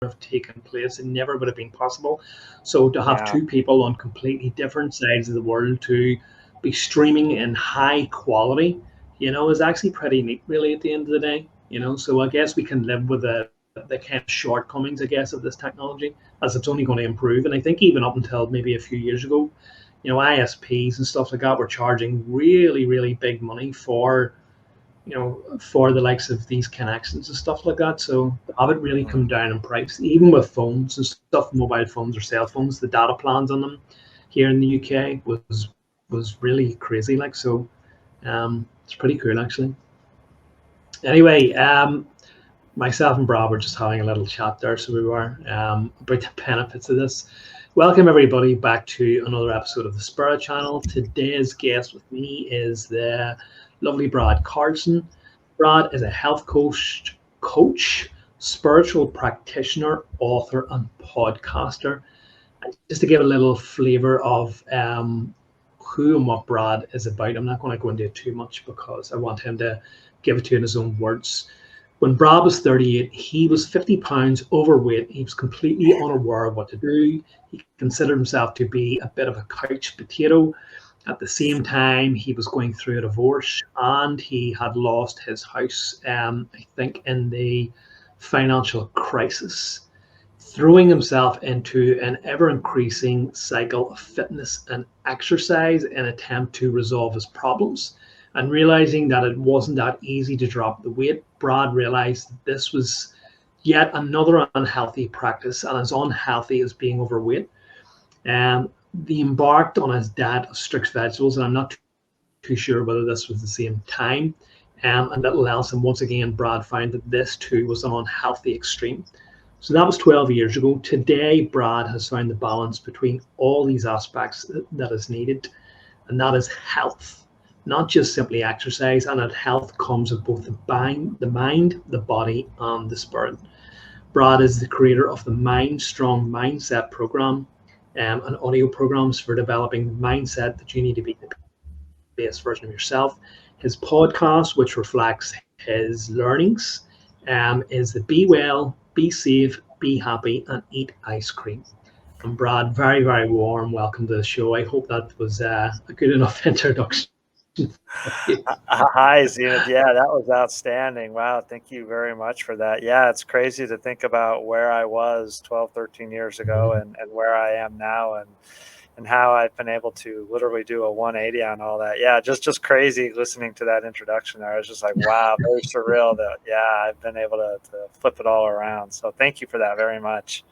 have taken place. It never would have been possible. So to have Yeah. two people on completely different sides of the world to be streaming in high quality, is actually pretty neat, really, at the end of the day. So I guess we can live with the kind of shortcomings, I guess, of this technology, as it's only going to improve. And I think even up until maybe a few years ago, ISPs and stuff like that were charging really, really big money for the likes of these connections and stuff like that. So have it really come Mm. down in price, even with phones and stuff, mobile phones or cell phones, the data plans on them here in the UK was really crazy. Like so, it's pretty cool actually. Anyway, myself and Brad were just having a little chat there, so we were about the benefits of this. Welcome everybody back to another episode of the Spirit Channel. Today's guest with me is the lovely Brad Carlson. Brad is a health coach, spiritual practitioner, author, and podcaster. And just to give a little flavor of who and what Brad is about, I'm not going to go into it too much because I want him to give it to you in his own words. When Brad was 38, he was 50 pounds overweight. He was completely unaware of what to do. He considered himself to be a bit of a couch potato. At the same time, he was going through a divorce and he had lost his house, I think, in the financial crisis, throwing himself into an ever increasing cycle of fitness and exercise in an attempt to resolve his problems. And realizing that it wasn't that easy to drop the weight, Brad realized that this was yet another unhealthy practice and as unhealthy as being overweight. He embarked on his diet of strict vegetables, and I'm not too sure whether this was the same time, and little else. And once again, Brad found that this too was an unhealthy extreme. So that was 12 years ago. Today, Brad has found the balance between all these aspects that is needed, and that is health, not just simply exercise. And that health comes of both the mind, the body, and the spirit. Brad is the creator of the Mind Strong Mindset program, and audio programs for developing the mindset that you need to be the best version of yourself. His podcast, which reflects his learnings, is the Be Well, Be Safe, Be Happy, and Eat Ice Cream. And Brad, very, very warm welcome to the show. I hope that was a good enough introduction for you. Hi, Zenith. Yeah, that was outstanding. Wow, thank you very much for that. Yeah, it's crazy to think about where I was 12, 13 years ago and where I am now and how I've been able to literally do a 180 on all that. Yeah, just crazy listening to that introduction there. I was just like, wow, very surreal that, yeah, I've been able to flip it all around. So thank you for that very much.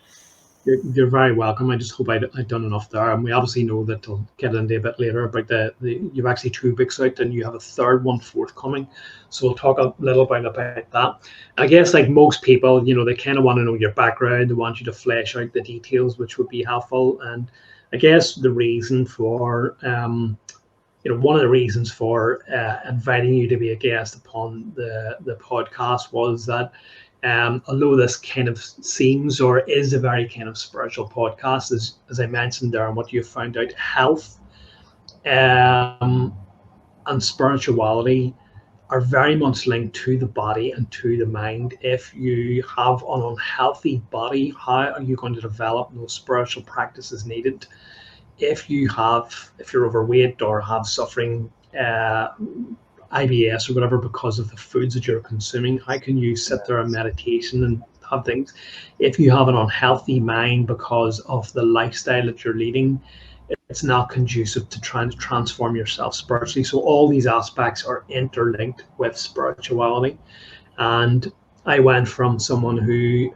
You're very welcome. I just hope I'd done enough there. And we obviously know that we'll get into a bit later about you've actually 2 books out and you have a third one forthcoming. So we'll talk a little bit about that. I guess like most people, they kind of want to know your background. They want you to flesh out the details, which would be helpful. And I guess the reason for one of the reasons for inviting you to be a guest upon the podcast was that although this kind of seems or is a very kind of spiritual podcast, as I mentioned there, and what you've found out, health um, and spirituality are very much linked to the body and to the mind. If you have an unhealthy body, how are you going to develop those spiritual practices needed? If you're overweight or have suffering IBS or whatever because of the foods that you're consuming, how can you sit there and meditation and have things? If you have an unhealthy mind because of the lifestyle that you're leading, it's not conducive to trying to transform yourself spiritually. So all these aspects are interlinked with spirituality. And I went from someone who,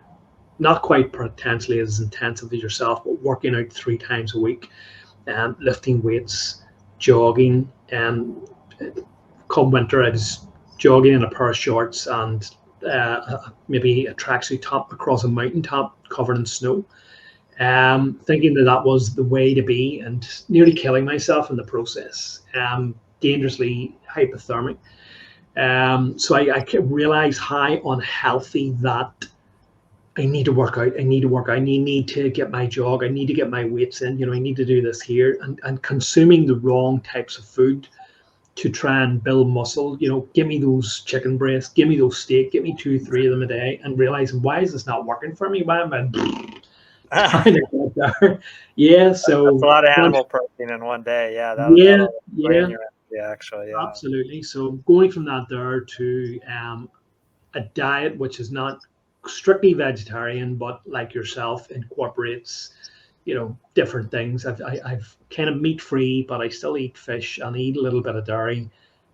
not quite potentially as intensive as yourself, but working out 3 times a week, lifting weights, jogging. Come winter, I was jogging in a pair of shorts and maybe a tracksuit top across a mountaintop covered in snow, thinking that that was the way to be, and nearly killing myself in the process, dangerously hypothermic. So I realized how unhealthy that. I need to work out. I need to work out. I need to get my jog. I need to get my weights in. I need to do this here. And consuming the wrong types of food to try and build muscle. You know, give me those chicken breasts, give me those steak, give me 2, 3 of them a day, and realizing why is this not working for me? Why am I down there? Yeah, That's a so lot of animal protein in one day. Yeah, yeah, that'll yeah, drain your energy, actually. Yeah. absolutely. So going from that there to a diet which is not strictly vegetarian, but like yourself incorporates, you know, different things. I've kind of meat free, but I still eat fish and eat a little bit of dairy.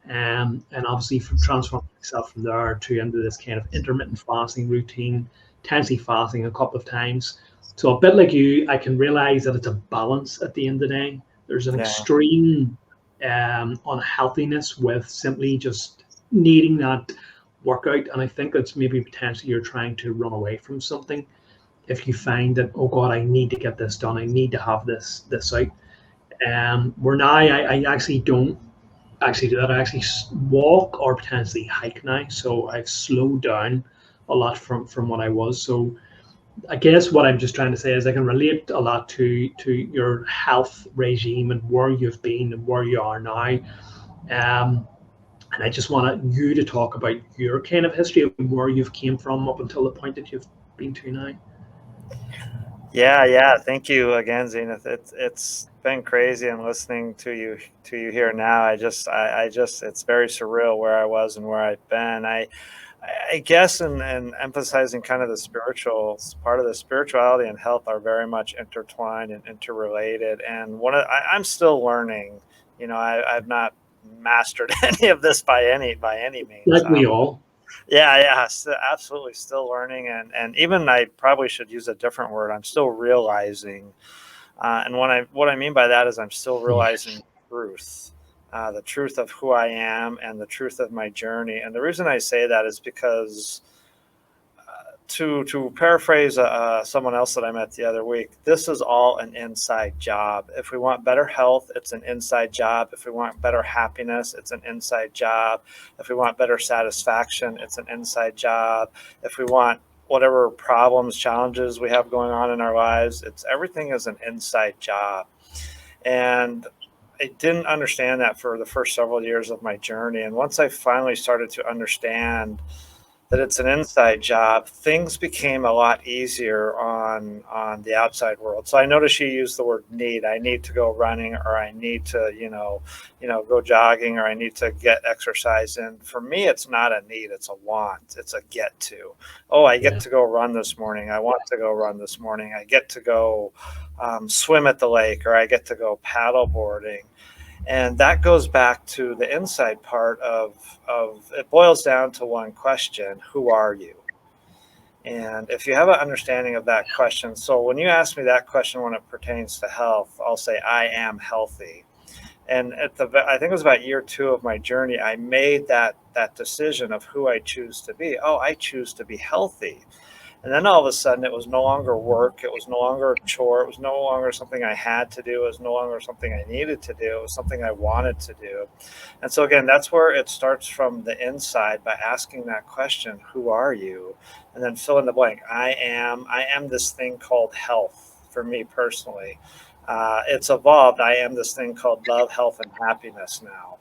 And obviously from transforming myself from there to into this kind of intermittent fasting routine, intensely fasting a couple of times. So a bit like you, I can realize that it's a balance at the end of the day. There's an Yeah. extreme unhealthiness with simply just needing that workout. And I think it's maybe potentially you're trying to run away from something. If you find that, oh God, I need to get this done, I need to have this out. Where now I actually don't actually do that. I actually walk or potentially hike now. So I've slowed down a lot from what I was. So I guess what I'm just trying to say is I can relate a lot to your health regime and where you've been and where you are now. Um, and I just want you to talk about your kind of history of where you've came from up until the point that you've been to now. Yeah, yeah. Thank you again, Zenith. It's been crazy, and listening to you here now. I just it's very surreal where I was and where I've been. I guess and emphasizing kind of the spiritual part of the spirituality and health are very much intertwined and interrelated. And I'm still learning. You know, I've not mastered any of this by any means. Like we all. Yeah, yeah, absolutely, still learning, and even I probably should use a different word. I'm still realizing, and what I mean by that is I'm still realizing truth, the truth of who I am and the truth of my journey. And the reason I say that is because to paraphrase someone else that I met the other week, this is all an inside job. If we want better health, it's an inside job. If we want better happiness, it's an inside job. If we want better satisfaction, it's an inside job. If we want whatever problems, challenges we have going on in our lives, it's everything is an inside job. And I didn't understand that for the first several years of my journey. And once I finally started to understand that it's an inside job, things became a lot easier on the outside world. So I noticed you use the word need. I need to go running, or I need to, go jogging, or I need to get exercise in. For me, it's not a need, it's a want. It's a get to. Oh, I get to go run this morning. I want to go run this morning. I get to go swim at the lake, or I get to go paddle boarding. And that goes back to the inside part of it boils down to one question: who are you? And if you have an understanding of that question, so when you ask me that question when it pertains to health, I'll say I am healthy. And I think it was about year 2 of my journey, I made that decision of who I choose to be. Oh, I choose to be healthy. And then all of a sudden, it was no longer work. It was no longer a chore. It was no longer something I had to do. It was no longer something I needed to do. It was something I wanted to do. And so, again, that's where it starts from the inside, by asking that question, who are you? And then fill in the blank. I am this thing called health for me personally. It's evolved. I am this thing called love, health, and happiness now.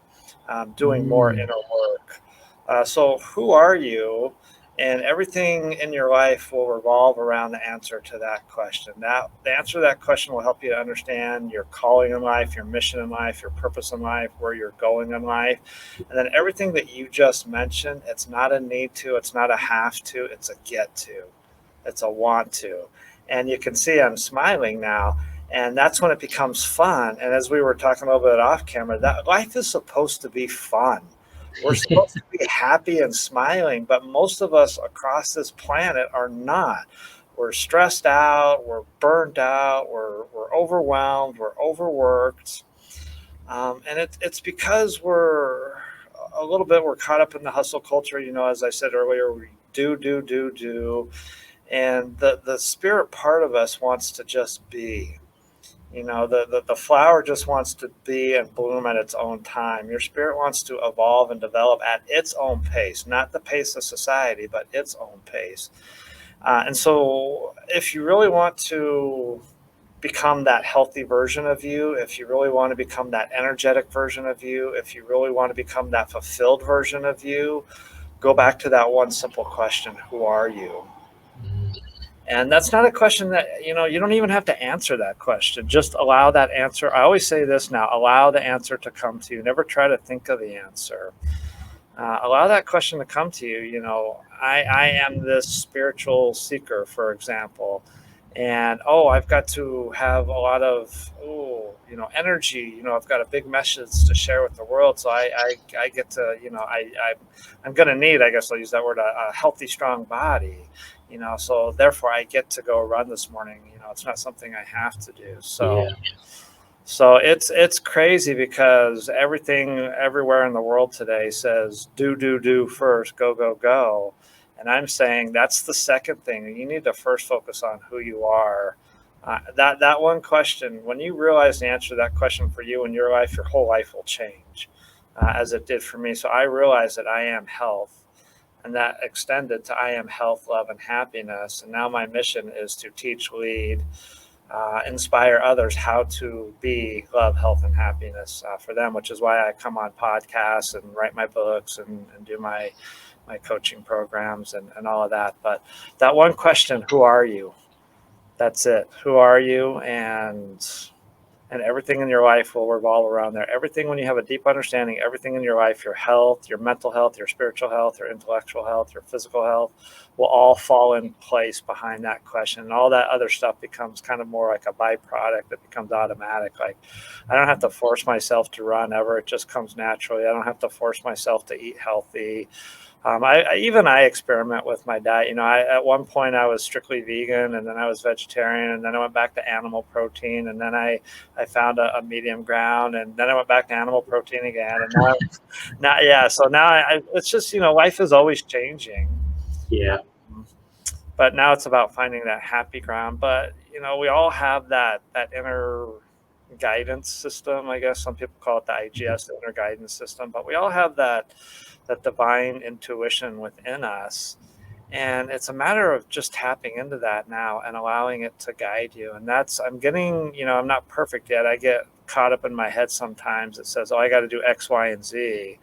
Doing more inner work. So who are you? And everything in your life will revolve around the answer to that question. Now, the answer to that question will help you to understand your calling in life, your mission in life, your purpose in life, where you're going in life. And then everything that you just mentioned, it's not a need to, it's not a have to, it's a get to, it's a want to. And you can see I'm smiling now. And that's when it becomes fun. And as we were talking a little bit off camera, that life is supposed to be fun. We're supposed to be happy and smiling, but most of us across this planet are not. We're stressed out, we're burnt out, we're overwhelmed, we're overworked. And it's because we're caught up in the hustle culture. As I said earlier, we do. And the spirit part of us wants to just be. The flower just wants to be and bloom at its own time. Your spirit wants to evolve and develop at its own pace, not the pace of society, but its own pace. And so if you really want to become that healthy version of you, if you really want to become that energetic version of you, if you really want to become that fulfilled version of you, go back to that one simple question: who are you? And that's not a question that, you don't even have to answer that question. Just allow that answer. I always say this now: allow the answer to come to you. Never try to think of the answer. Allow that question to come to you. I am this spiritual seeker, for example, and I've got to have a lot of energy. I've got a big message to share with the world, so I get to, I'm going to need, I guess I'll use that word, a healthy, strong body. So therefore I get to go run this morning. It's not something I have to do. So. Yeah. So it's crazy because everything everywhere in the world today says do first, go. And I'm saying that's the second thing. You need to first focus on who you are. That one question, when you realize the answer to that question for you in your life, your whole life will change, as it did for me. So I realized that I am health, and that extended to I am health, love, and happiness. And now my mission is to teach, lead, inspire others how to be love, health, and happiness for them, which is why I come on podcasts and write my books and do my coaching programs and all of that. But that one question, who are you? That's it. Who are you? And everything in your life will revolve around there. Everything, when you have a deep understanding, everything in your life, your health, your mental health, your spiritual health, your intellectual health, your physical health, will all fall in place behind that question. And all that other stuff becomes kind of more like a byproduct that becomes automatic. Like, I don't have to force myself to run ever. It just comes naturally. I don't have to force myself to eat healthy. I experiment with my diet. At one point I was strictly vegan, and then I was vegetarian, and then I went back to animal protein, and then I found a medium ground, and then I went back to animal protein again. And so now it's just, life is always changing. Yeah. But now it's about finding that happy ground. But, we all have that inner guidance system. I guess some people call it the IGS, the inner guidance system, but we all have that divine intuition within us. And it's a matter of just tapping into that now and allowing it to guide you. And I'm getting, I'm not perfect yet. I get caught up in my head sometimes. It says, I got to do X, Y, and Z.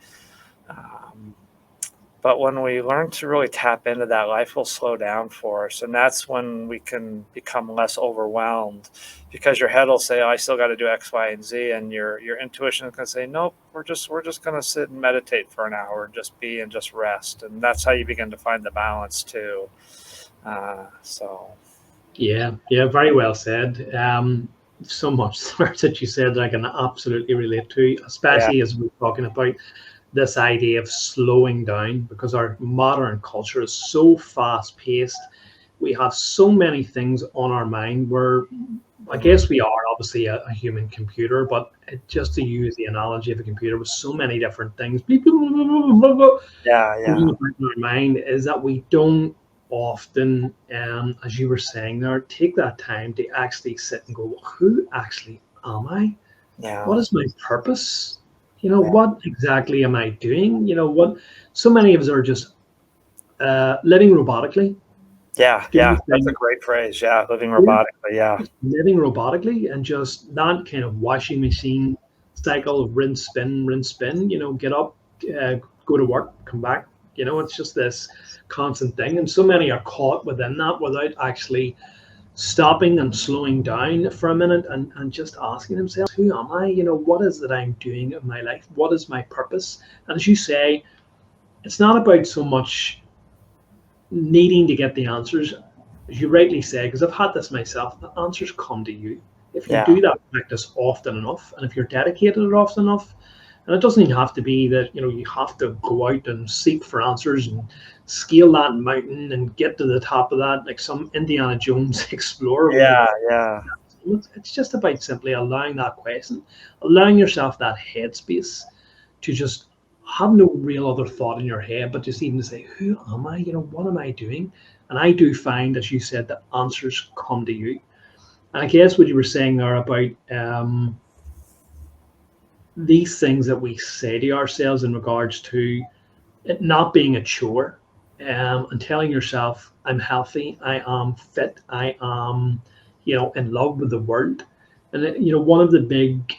But when we learn to really tap into that, life will slow down for us. And that's when we can become less overwhelmed, because your head will say, I still got to do X, Y, and Z. And your intuition is going to say, nope, we're just going to sit and meditate for an hour and just be and just rest. And that's how you begin to find the balance too. Yeah, very well said. So much that you said that I can absolutely relate to, especially as we're talking about this idea of slowing down, because our modern culture is so fast paced. We have so many things on our mind. I guess we are obviously a human computer, but just to use the analogy of a computer with so many different things, in our mind, is that we don't often, as you were saying there, take that time to actually sit and go, who actually am I? Yeah. What is my purpose? What exactly am I doing? What so many of us are just living robotically. Yeah, that's a great phrase. Yeah, living robotically. Yeah, living robotically, and just that kind of washing machine cycle of rinse, spin, rinse, spin. Get up, go to work, come back. It's just this constant thing, and so many are caught within that without actually stopping and slowing down for a minute and just asking themselves, who am I? What is it I'm doing in my life? What is my purpose? And as you say, it's not about so much needing to get the answers, as you rightly say, because I've had this myself, the answers come to you. If you do that practice often enough, and if you're dedicated often enough, and it doesn't even have to be that, you have to go out and seek for answers and scale that mountain and get to the top of that like some Indiana Jones explorer. It's just about simply allowing that question, allowing yourself that headspace to just have no real other thought in your head, but just even to say, who am I? What am I doing? And I do find, as you said, that answers come to you. And I guess what you were saying there about these things that we say to ourselves in regards to it not being a chore, and telling yourself, I'm healthy, I am fit, I am, in love with the world. And one of the big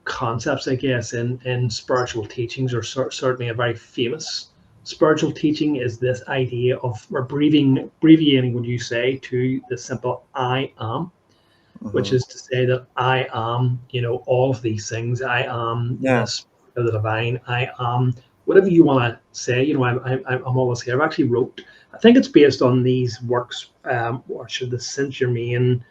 concepts, I guess, in spiritual teachings, or certainly a very famous spiritual teaching, is this idea of abbreviating what you say to the simple I am, which Mm-hmm. is to say that I am, all of these things. I am Yeah. this of the divine. I am whatever you want to say. I'm always here. I've actually wrote. I think it's based on these works, or should the Saint Germain.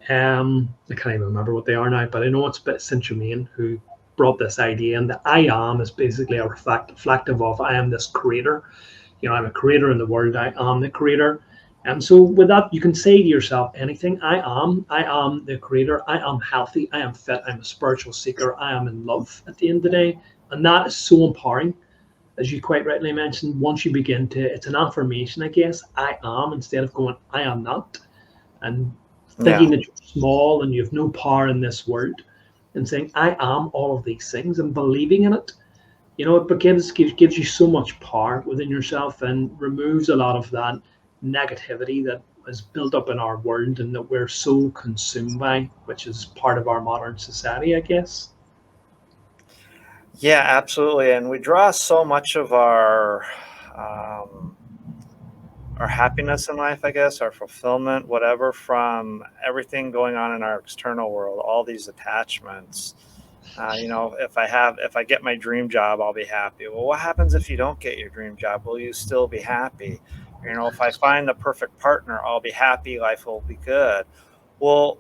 I can't even remember what they are now, but I know it's Saint Germain who brought this idea, and the I am is basically a reflective of I am this creator. I'm a creator in the world. I am the creator. And so with that, you can say to yourself anything. I am the creator. I am healthy. I am fit. I'm a spiritual seeker. I am in love at the end of the day. And that is so empowering, as you quite rightly mentioned. Once you begin to, it's an affirmation, I guess. I am, instead of going, I am not, and Yeah. thinking that you're small and you have no power in this world, and saying, I am all of these things, and believing in it. It gives you so much power within yourself, and removes a lot of that negativity that is built up in our world and that we're so consumed by, which is part of our modern society, I guess. Yeah, absolutely. And we draw so much of um, our happiness in life, I guess, our fulfillment, whatever, from everything going on in our external world, all these attachments. If I get my dream job, I'll be happy. Well, what happens if you don't get your dream job? Will you still be happy? If I find the perfect partner, I'll be happy. Life will be good. Well,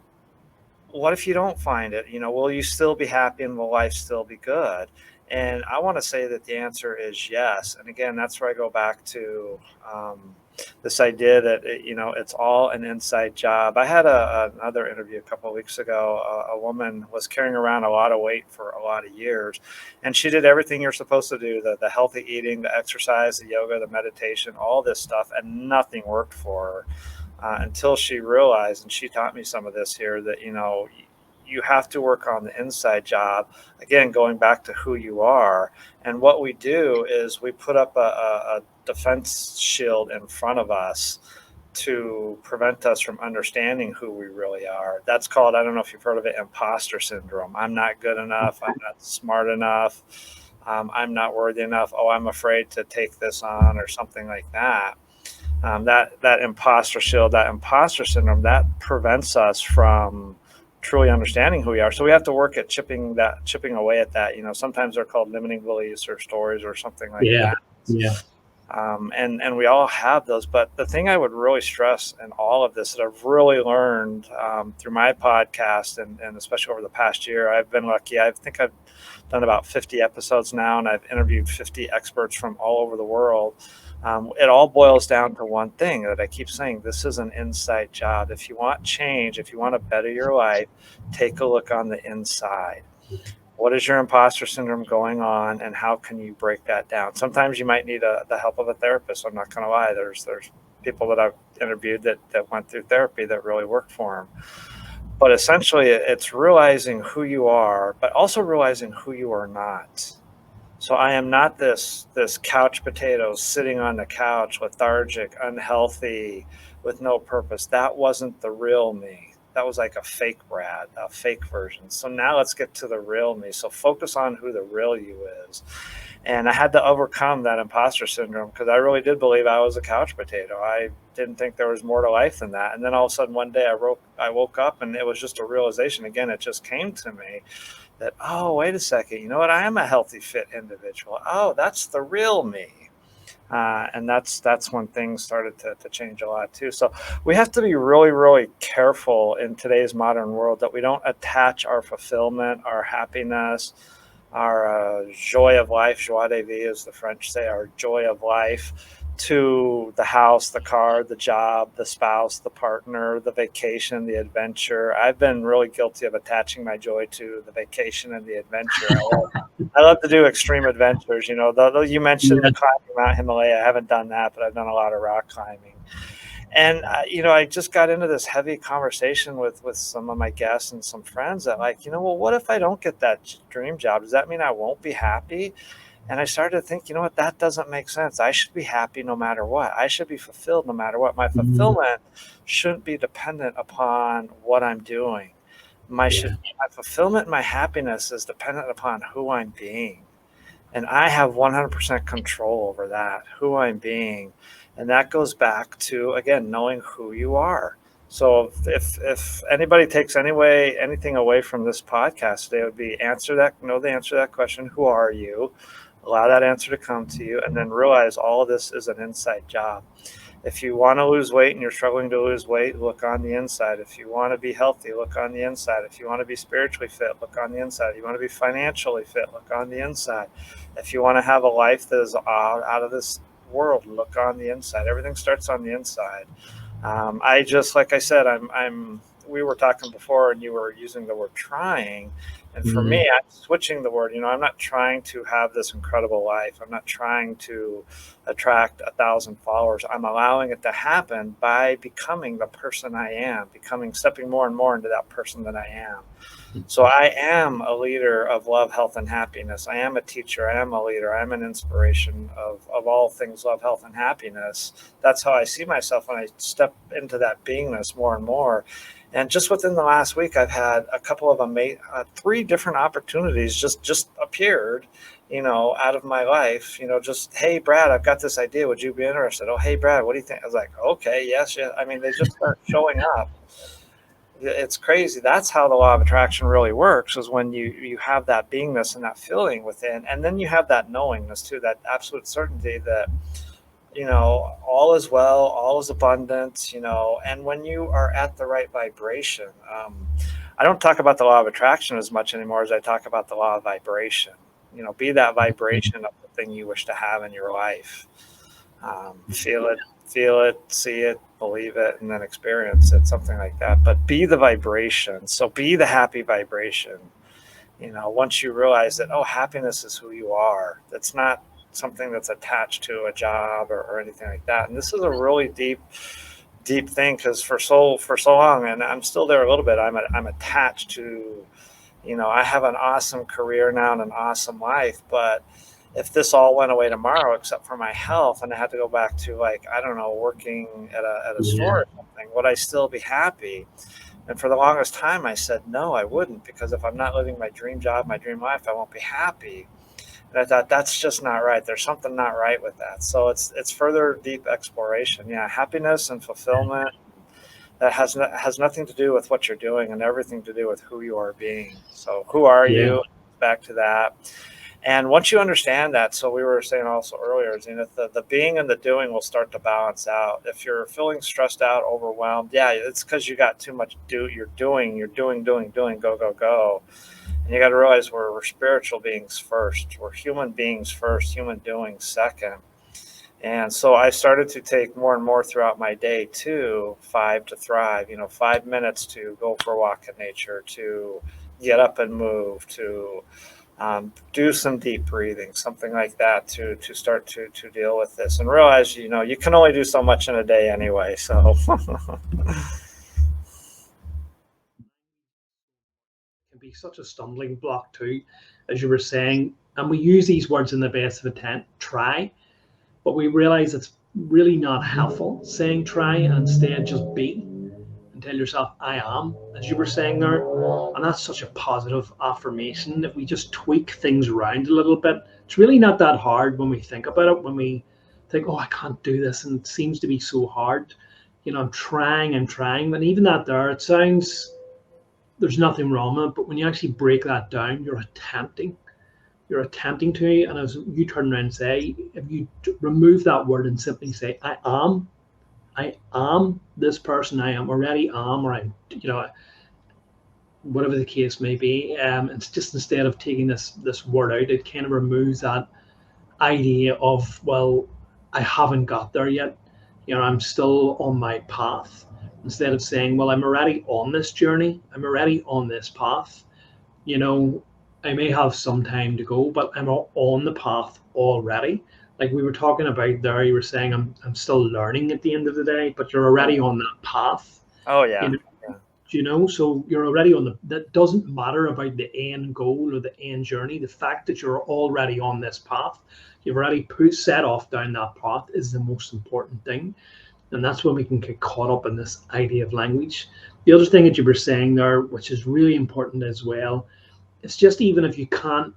what if you don't find it? Will you still be happy and will life still be good? And I want to say that the answer is yes. And again, that's where I go back to this idea that it's all an inside job. I had another interview a couple of weeks ago. A woman was carrying around a lot of weight for a lot of years, and she did everything you're supposed to do: the healthy eating, the exercise, the yoga, the meditation, all this stuff, and nothing worked for her. Until she realized, and she taught me some of this here, that you have to work on the inside job. Again, going back to who you are. And what we do is we put up a defense shield in front of us to prevent us from understanding who we really are. That's called, I don't know if you've heard of it, imposter syndrome. I'm not good enough. I'm not smart enough. I'm not worthy enough. Oh, I'm afraid to take this on, or something like that. That imposter shield, that imposter syndrome, that prevents us from truly understanding who we are. So we have to work at chipping away at that. Sometimes they're called limiting beliefs or stories or something like Yeah, that. yeah, And we all have those. But the thing I would really stress in all of this that I've really learned through my podcast, and especially over the past year, I've been lucky. I think I've done about 50 episodes now, and I've interviewed 50 experts from all over the world. It all boils down to one thing that I keep saying: this is an inside job. If you want change, if you want to better your life, take a look on the inside. What is your imposter syndrome going on, and how can you break that down? Sometimes you might need the help of a therapist. I'm not going to lie. There's people that I've interviewed that went through therapy that really worked for them. But essentially, it's realizing who you are, but also realizing who you are not. So I am not this couch potato sitting on the couch, lethargic, unhealthy, with no purpose. That wasn't the real me. That was like a fake Brad, a fake version. So now let's get to the real me. So focus on who the real you is. And I had to overcome that imposter syndrome, because I really did believe I was a couch potato. I didn't think there was more to life than that. And then all of a sudden one day I woke up, and it was just a realization. Again, it just came to me that, oh, wait a second, you know what? I am a healthy, fit individual. Oh, that's the real me. And that's when things started to change a lot too. So we have to be really, really careful in today's modern world that we don't attach our fulfillment, our happiness, our joy of life, joie de vivre, as the French say, our joy of life, to the house, the car, the job, the spouse, the partner, the vacation, the adventure. I've been really guilty of attaching my joy to the vacation and the adventure. I love to do extreme adventures. You mentioned yeah. the climbing Mount Himalaya. I haven't done that, but I've done a lot of rock climbing. And I just got into this heavy conversation with some of my guests and some friends that, like, well, what if I don't get that dream job? Does that mean I won't be happy? And I started to think, you know what, that doesn't make sense. I should be happy no matter what. I should be fulfilled no matter what. My Mm, fulfillment shouldn't be dependent upon what I'm doing. yeah. My fulfillment, my happiness is dependent upon who I'm being. And I have 100% control over that, who I'm being. And that goes back to, again, knowing who you are. So if anybody takes anything away from this podcast, they would be know the answer to that question, who are you? Allow that answer to come to you, and then realize all of this is an inside job. If you want to lose weight and you're struggling to lose weight, look on the inside. If you want to be healthy, look on the inside. If you want to be spiritually fit, look on the inside. If you want to be financially fit, look on the inside. If you want to have a life that is out of this world, look on the inside. Everything starts on the inside. I just, like I said, we were talking before and you were using the word trying. And for me, Mm, I'm switching the word. I'm not trying to have this incredible life. I'm not trying to attract 1,000 followers. I'm allowing it to happen by becoming the person I am, stepping more and more into that person that I am. So I am a leader of love, health, and happiness. I am a teacher. I am a leader. I'm an inspiration of all things love, health, and happiness. That's how I see myself when I step into that beingness more and more. And just within the last week, I've had a couple of 3 different opportunities just appeared, out of my life. Just, hey, Brad, I've got this idea. Would you be interested? Oh, hey, Brad, what do you think? I was like, okay, yes, yes. I mean, they just start showing up. It's crazy. That's how the law of attraction really works, is when you have that beingness and that feeling within, and then you have that knowingness too, that absolute certainty that all is well, all is abundant, and when you are at the right vibration. I don't talk about the law of attraction as much anymore as I talk about the law of vibration. Be that vibration of the thing you wish to have in your life. Feel it, see it, believe it, and then experience it, something like that. But be the vibration. So be the happy vibration. Once you realize that, oh, happiness is who you are, that's not something that's attached to a job or anything like that. And this is a really deep thing, because for so long, and I'm still there a little bit, I'm attached to, I have an awesome career now and an awesome life, but if this all went away tomorrow, except for my health, and I had to go back to, like, I don't know, working at a store yeah. or something, would I still be happy? And for the longest time, I said, no, I wouldn't, because if I'm not living my dream job, my dream life, I won't be happy. And I thought, that's just not right. There's something not right with that. So it's further deep exploration. Yeah, happiness and fulfillment, that has nothing to do with what you're doing and everything to do with who you are being. So who are Yeah. you? Back to that. And once you understand that, so we were saying also earlier, Zenith, the being and the doing will start to balance out. If you're feeling stressed out, overwhelmed, yeah, it's because you got too much you're doing, go, go, go. And you got to realize we're spiritual beings first. We're human beings first, human doing second. And so I started to take more and more throughout my day too, 5 to thrive, 5 minutes to go for a walk in nature, to get up and move, to do some deep breathing, something like that, to start to deal with this, and realize, you can only do so much in a day anyway. So Can be such a stumbling block too, as you were saying. And we use these words in the best of intent, try, but we realize it's really not helpful saying try, and instead just be, and tell yourself, I am, as you were saying there. And that's such a positive affirmation that we just tweak things around a little bit. It's really not that hard when we think about it, when we think, oh, I can't do this, and it seems to be so hard. I'm trying, but even that there, it sounds, there's nothing wrong with it, but when you actually break that down, you're attempting to, and as you turn around and say, if you remove that word and simply say, I am this person, I am already am, or I'm, whatever the case may be. It's just, instead of taking this word out, it kind of removes that idea of, well, I haven't got there yet. I'm still on my path. Instead of saying, well, I'm already on this journey, I'm already on this path. you know, I may have some time to go, but I'm on the path already. Like we were talking about there, you were saying I'm still learning at the end of the day, but you're already on that path. oh You yeah, know, yeah. So you're already on that doesn't matter about the end goal or the end journey. The fact that you're already on this path, you've already set off down that path is the most important thing. And that's when we can get caught up in this idea of language. The other thing that you were saying there, which is really important as well, it's just even if you can't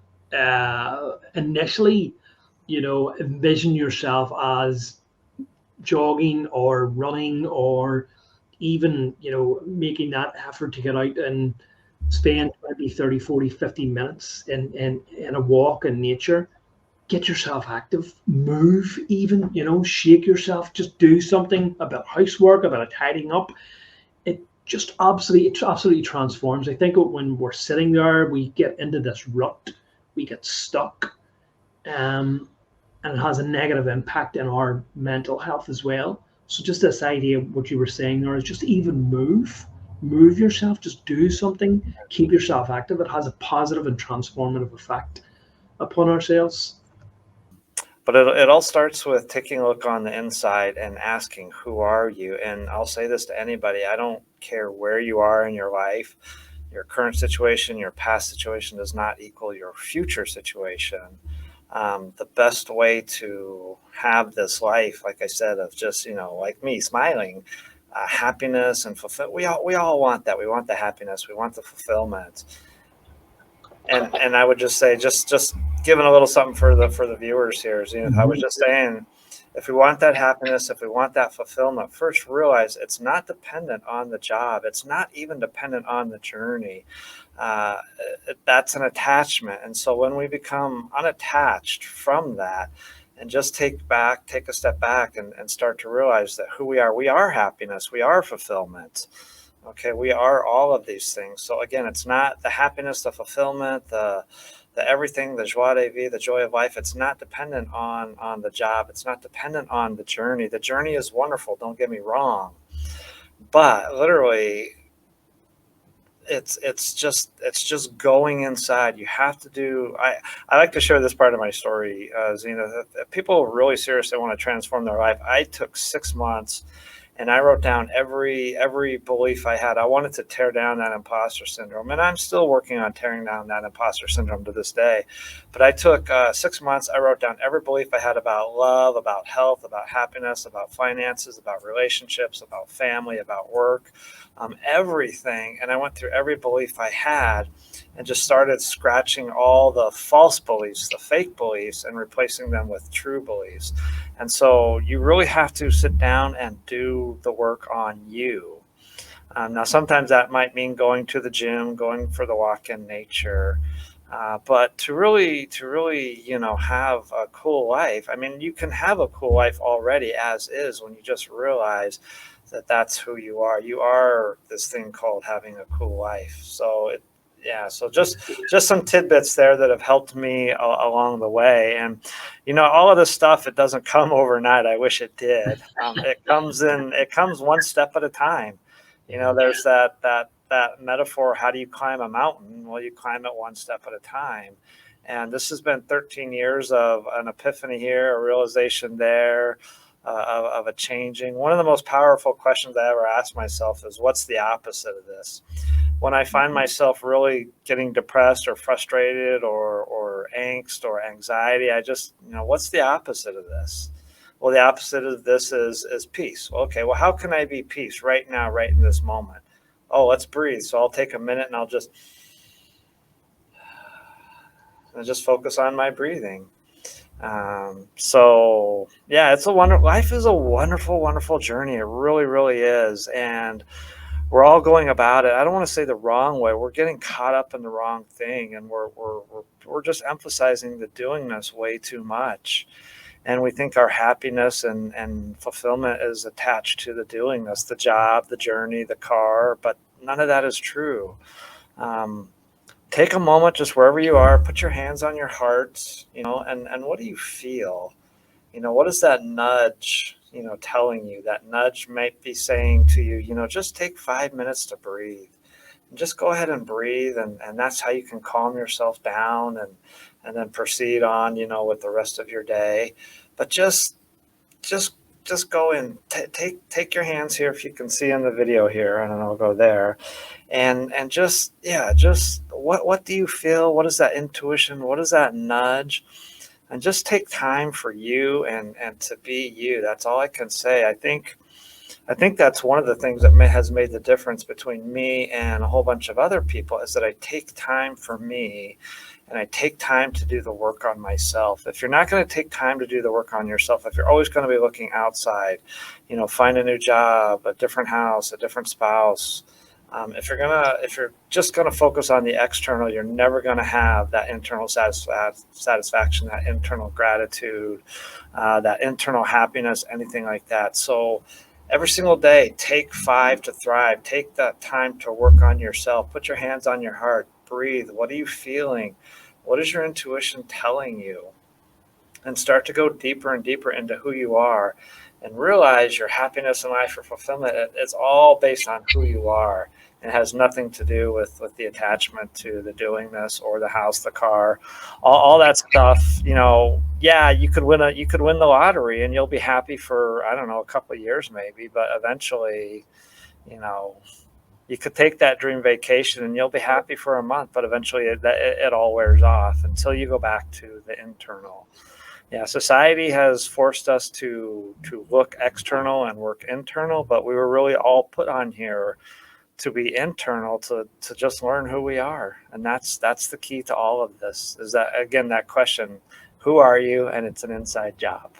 initially, envision yourself as jogging or running or even, making that effort to get out and spend 20, 30, 40, 50 minutes in a walk in nature. Get yourself active, move even, shake yourself, just do something about housework, about tidying up. It absolutely transforms. I think when we're sitting there, we get into this rut, we get stuck, and it has a negative impact in our mental health as well. So just this idea of what you were saying there is just even move yourself, just do something, keep yourself active. It has a positive and transformative effect upon ourselves. But it all starts with taking a look on the inside and asking, who are you? And I'll say this to anybody, I don't care where you are in your life, your current situation, your past situation does not equal your future situation. The best way to have this life, like I said, of just, like me, smiling, happiness and fulfill. We all want that. We want the happiness. We want the fulfillment. And I would just say, just giving a little something for the viewers here, Zenith. I was just saying, if we want that happiness, if we want that fulfillment, first realize it's not dependent on the job. It's not even dependent on the journey. That's an attachment. And so when we become unattached from that and just take a step back and start to realize that who we are happiness, we are fulfillment. Okay, we are all of these things. So again, it's not the happiness, the fulfillment, the everything, the joie de vivre, the joy of life. It's not dependent on the job. It's not dependent on the journey. The journey is wonderful. Don't get me wrong, but literally, it's just going inside. You have to do. I like to share this part of my story, Zena. If people really seriously want to transform their life, I took 6 months. And I wrote down every belief I had. I wanted to tear down that imposter syndrome. And I'm still working on tearing down that imposter syndrome to this day. But I took 6 months. I wrote down every belief I had about love, about health, about happiness, about finances, about relationships, about family, about work, everything. And I went through every belief I had and just started scratching all the false beliefs, the fake beliefs, and replacing them with true beliefs. And so you really have to sit down and do the work on you. Now, sometimes that might mean going to the gym, going for the walk in nature. But to really, have a cool life. I mean, you can have a cool life already as is when you just realize that that's who you are. You are this thing called having a cool life. So so just some tidbits there that have helped me along the way. And all of this stuff, it doesn't come overnight. I wish it did. It comes one step at a time. There's that metaphor, how do you climb a mountain? Well, you climb it one step at a time. And this has been 13 years of an epiphany here, a realization there, of a changing. One of the most powerful questions I ever asked myself is, what's the opposite of this? When I find myself really getting depressed or frustrated or angst or anxiety, I just, what's the opposite of this? Well, the opposite of this is peace. Well, okay, well, how can I be peace right now, right in this moment? Oh, let's breathe. So I'll take a minute and I'll just focus on my breathing. Life is a wonderful, wonderful journey. It really, really is. And we're all going about it. I don't want to say the wrong way. We're getting caught up in the wrong thing, and we're just emphasizing the doingness way too much. And we think our happiness and fulfillment is attached to the doingness, the job, the journey, the car, but none of that is true. Take a moment, just wherever you are, put your hands on your heart, and what do you feel? What is that nudge, telling you? That nudge might be saying to you, just take 5 minutes to breathe. And just go ahead and breathe, and that's how you can calm yourself down and then proceed on, with the rest of your day. But just just go in, take your hands here, if you can see in the video here, and then I'll go there, and just, yeah, just what do you feel? What is that intuition? What is that nudge? And just take time for you and to be you. That's all I can say. I think that's one of the things that has made the difference between me and a whole bunch of other people, is that I take time for me, and I take time to do the work on myself. If you're not going to take time to do the work on yourself, if you're always going to be looking outside, find a new job, a different house, a different spouse, if you're just gonna focus on the external, you're never gonna have that internal satisfaction, that internal gratitude, that internal happiness, anything like that. So every single day, take 5 to thrive. Take that time to work on yourself. Put your hands on your heart. Breathe. What are you feeling? What is your intuition telling you? And start to go deeper and deeper into who you are, and realize your happiness in life or fulfillment, it's all based on who you are. It has nothing to do with the attachment to the doing this or the house, the car, all that stuff. Yeah, you could win the lottery and you'll be happy for, I don't know, a couple of years maybe, but eventually, you could take that dream vacation and you'll be happy for a month, but eventually it all wears off until you go back to the internal. Yeah, society has forced us to look external and work internal, but we were really all put on here to be internal, to just learn who we are. And that's the key to all of this, is that, again, that question, who are you? And it's an inside job.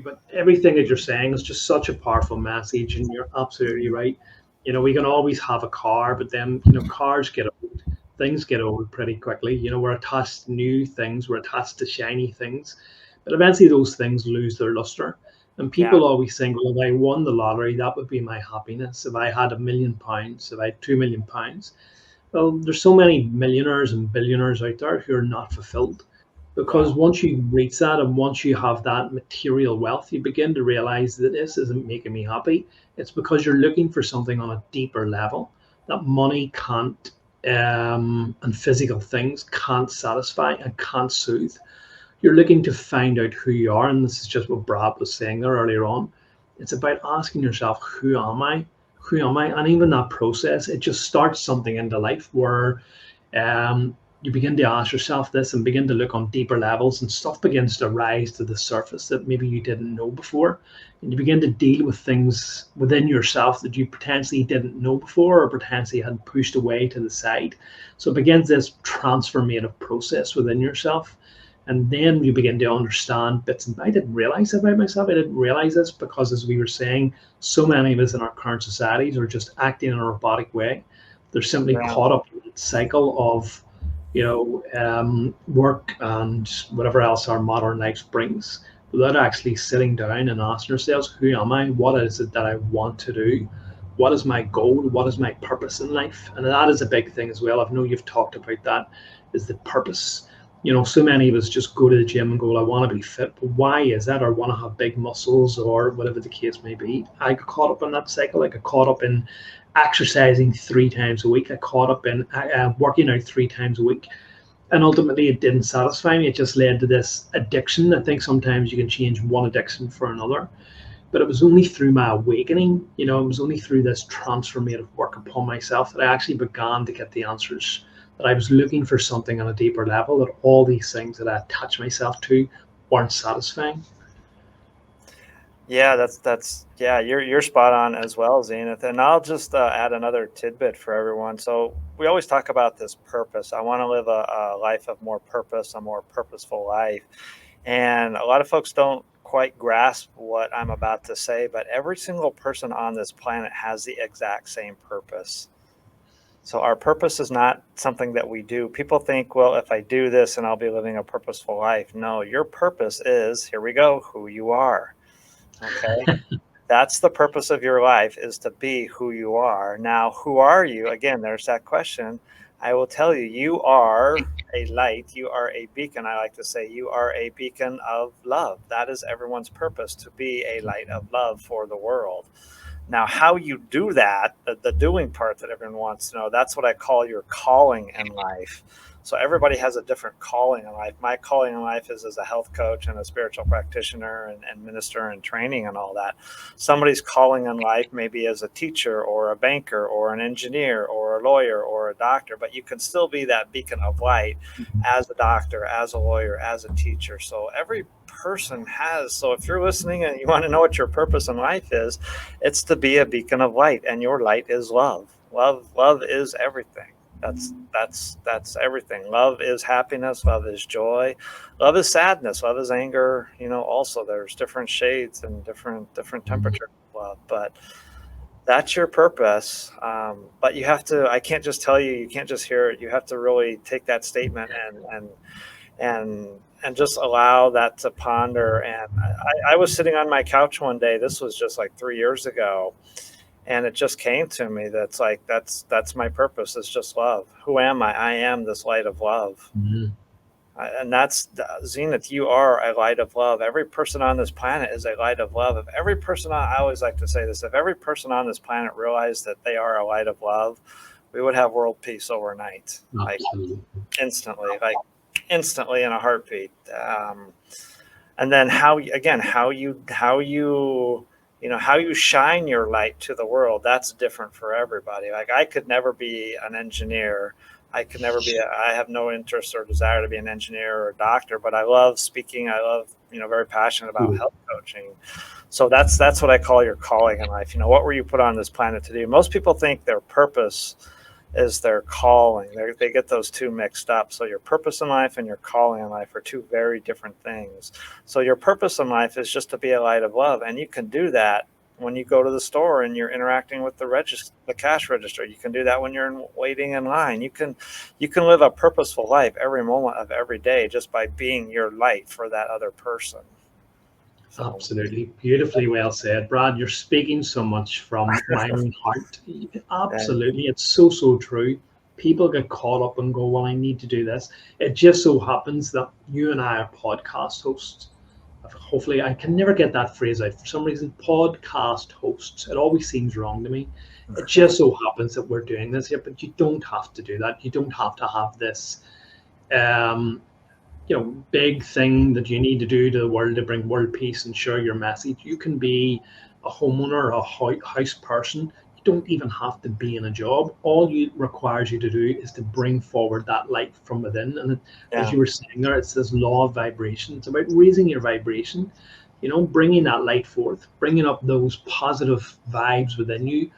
But everything that you're saying is just such a powerful message, and you're absolutely right. We can always have a car, but then cars get old, things get old pretty quickly. We're attached to new things, we're attached to shiny things, but eventually those things lose their luster. And Yeah. people always think, well, if I won the lottery, that would be my happiness. If I had £1 million, if I had £2 million, well, there's so many millionaires and billionaires out there who are not fulfilled, because Yeah. once you reach that, and once you have that material wealth, you begin to realize that this isn't making me happy. It's because you're looking for something on a deeper level that money can't, and physical things can't satisfy and can't soothe. You're looking to find out who you are, and this is just what Brad was saying there earlier on. It's about asking yourself, who am I? Who am I? And even that process, it just starts something into life where, you begin to ask yourself this and begin to look on deeper levels, and stuff begins to rise to the surface that maybe you didn't know before. And you begin to deal with things within yourself that you potentially didn't know before, or potentially had pushed away to the side. So it begins this transformative process within yourself. And then you begin to understand bits and I didn't realize about myself. I didn't realize this because, as we were saying, so many of us in our current societies are just acting in a robotic way. They're simply Yeah. caught up in the cycle of, work and whatever else our modern life brings, without actually sitting down and asking ourselves, who am I? What is it that I want to do? What is my goal? What is my purpose in life? And that is a big thing as well. I know you've talked about that, is the purpose. So many of us just go to the gym and go, I want to be fit, but why is that? Or want to have big muscles, or whatever the case may be. I got caught up in that cycle. I got caught up in exercising 3 times a week. I caught up in working out 3 times a week. And ultimately, it didn't satisfy me. It just led to this addiction. I think sometimes you can change one addiction for another. But it was only through my awakening, it was only through this transformative work upon myself that I actually began to get the answers, that I was looking for something on a deeper level, that all these things that I attach myself to weren't satisfying. Yeah, yeah, you're spot on as well, Zenith. And I'll just add another tidbit for everyone. So we always talk about this purpose. I want to live a life of more purpose, a more purposeful life. And a lot of folks don't quite grasp what I'm about to say, but every single person on this planet has the exact same purpose. So our purpose is not something that we do. People think, well, if I do this, and I'll be living a purposeful life. No, your purpose is, here we go, who you are. Okay. That's the purpose of your life, is to be who you are. Now, who are you? Again, there's that question. I will tell you, you are a light. You are a beacon. I like to say you are a beacon of love. That is everyone's purpose, to be a light of love for the world. Now, how you do that, the doing part that everyone wants to know, that's what I call your calling in life. So everybody has a different calling in life. My calling in life is as a health coach and a spiritual practitioner and minister and training and all that. Somebody's calling in life maybe as a teacher or a banker or an engineer or a lawyer or a doctor, but you can still be that beacon of light as a doctor, as a lawyer, as a teacher. So every person has. So if you're listening and you want to know what your purpose in life is, it's to be a beacon of light, and your light is love. Love is everything. That's everything. Love is happiness. Love is joy. Love is sadness. Love is anger. Also there's different shades and different temperatures of love, but that's your purpose. But you have to. I can't just tell you. You can't just hear it. You have to really take that statement and just allow that to ponder. And I was sitting on my couch one day. This was just like 3 years ago. And it just came to me that's my purpose. It's just love. Who am I? I am this light of love. Mm-hmm. And that's, Zenith, you are a light of love. Every person on this planet is a light of love. If every person I always like to say this, if every person on this planet realized that they are a light of love, we would have world peace overnight. Absolutely. Instantly in a heartbeat. And then how you shine your light to the world, that's different for everybody. Like I could never be an engineer. I have no interest or desire to be an engineer or a doctor, but I love speaking. I love, very passionate about health coaching. So that's what I call your calling in life. What were you put on this planet to do? Most people think their purpose is their calling. They get those two mixed up. So your purpose in life and your calling in life are two very different things. So your purpose in life is just to be a light of love. And you can do that when you go to the store and you're interacting with the cash register. You can do that when you're waiting in line. You can live a purposeful life every moment of every day just by being your light for that other person. So. Absolutely. Beautifully well said, Brad. You're speaking so much from my own heart. Absolutely. It's so true. People get caught up and go, well, I need to do this. It just so happens that you and I are podcast hosts. Hopefully, I can never get that phrase out. For some reason, podcast hosts. It always seems wrong to me. It just so happens that we're doing this here, but you don't have to do that. You don't have to have this big thing that you need to do to the world to bring world peace and share your message. You can be a homeowner, a house person. You don't even have to be in a job. All it requires you to do is to bring forward that light from within. And as you were saying there, it's this law of vibration. It's about raising your vibration, bringing that light forth, bringing up those positive vibes within you,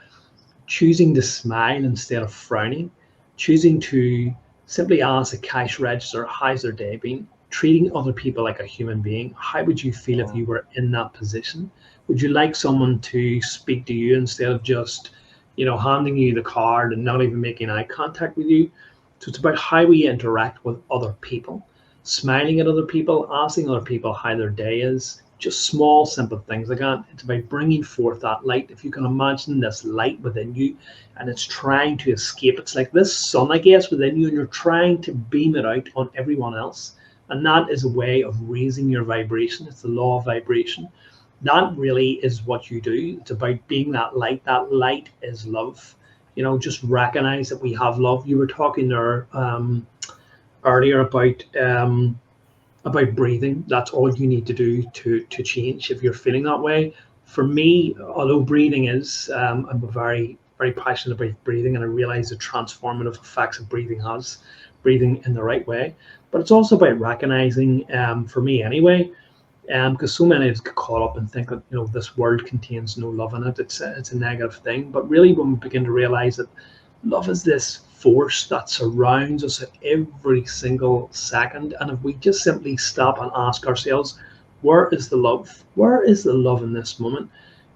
choosing to smile instead of frowning, choosing to simply ask a cash register, how's their day been? Treating other people like a human being. How would you feel if you were in that position? Would you like someone to speak to you instead of just, handing you the card and not even making eye contact with you? So it's about how we interact with other people, smiling at other people, asking other people how their day is, just small, simple things like that. It's about bringing forth that light. If you can imagine this light within you and it's trying to escape, it's like this sun, I guess, within you, and you're trying to beam it out on everyone else. And that is a way of raising your vibration. It's the law of vibration. That really is what you do. It's about being that light. That light is love. Just recognize that we have love. You were talking there earlier about breathing. That's all you need to do to change if you're feeling that way. For me, although breathing is, I'm very, very passionate about breathing, and I realize the transformative effects of breathing in the right way. But it's also about recognizing, for me anyway, because so many of us get caught up and think that this world contains no love in it. It's a negative thing. But really, when we begin to realize that love is this force that surrounds us at every single second, and if we just simply stop and ask ourselves, where is the love? Where is the love in this moment?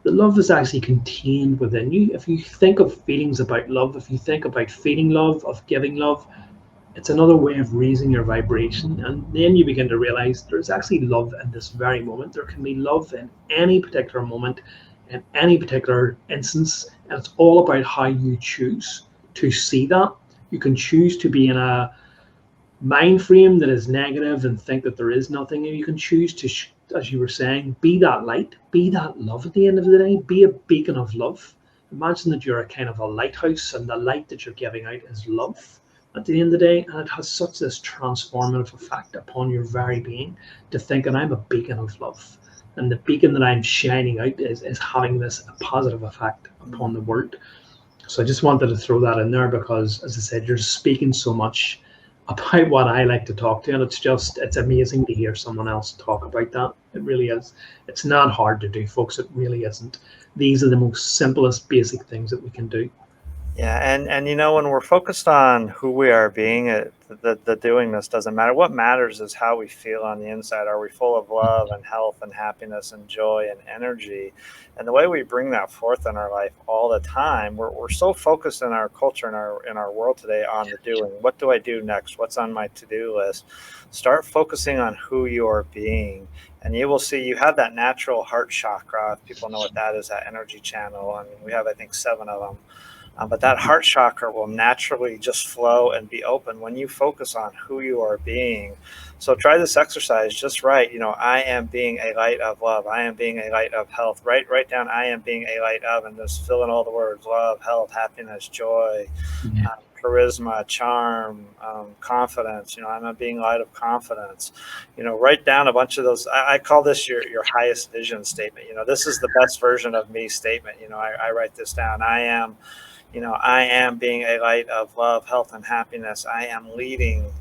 The love is actually contained within you. If you think of feelings about love, if you think about feeling love, of giving love, it's another way of raising your vibration. And then you begin to realize there's actually love in this very moment. There can be love in any particular moment, in any particular instance, and it's all about how you choose to see that. You can choose to be in a mind frame that is negative and think that there is nothing, and you can choose to as you were saying, be that light, be that love at the end of the day, be a beacon of love. Imagine that you're a kind of a lighthouse, and the light that you're giving out is love at the end of the day, and it has such this transformative effect upon your very being to think, and I'm a beacon of love. And the beacon that I'm shining out is having this a positive effect upon the world. So I just wanted to throw that in there because, as I said, you're speaking so much about what I like to talk to, and it's amazing to hear someone else talk about that. It really is. It's not hard to do, folks. It really isn't. These are the most simplest, basic things that we can do. Yeah, and when we're focused on who we are being, the doingness doesn't matter. What matters is how we feel on the inside. Are we full of love and health and happiness and joy and energy? And the way we bring that forth in our life all the time, we're so focused in our culture, in our world today, on the doing. What do I do next? What's on my to-do list? Start focusing on who you are being, and you will see you have that natural heart chakra. If people know what that is, that energy channel. I mean, we have, I think, 7 of them. But that heart chakra will naturally just flow and be open when you focus on who you are being. So try this exercise just right. I am being a light of love. I am being a light of health. Write down I am being a light of, and just fill in all the words: love, health, happiness, joy, charisma, charm, confidence. I'm a being light of confidence. Write down a bunch of those. I call this your highest vision statement. This is the best version of me statement. I write this down. I am being a light of love, health, and happiness. I am leading,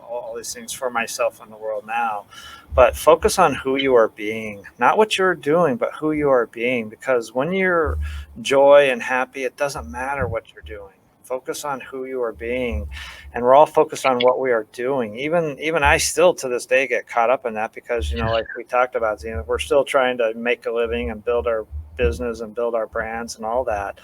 all these things for myself and the world now. But focus on who you are being, not what you're doing, but who you are being. Because when you're joy and happy, it doesn't matter what you're doing. Focus on who you are being, and we're all focused on what we are doing. Even I still to this day get caught up in that because, like we talked about, we're still trying to make a living and build our business and build our brands and all that.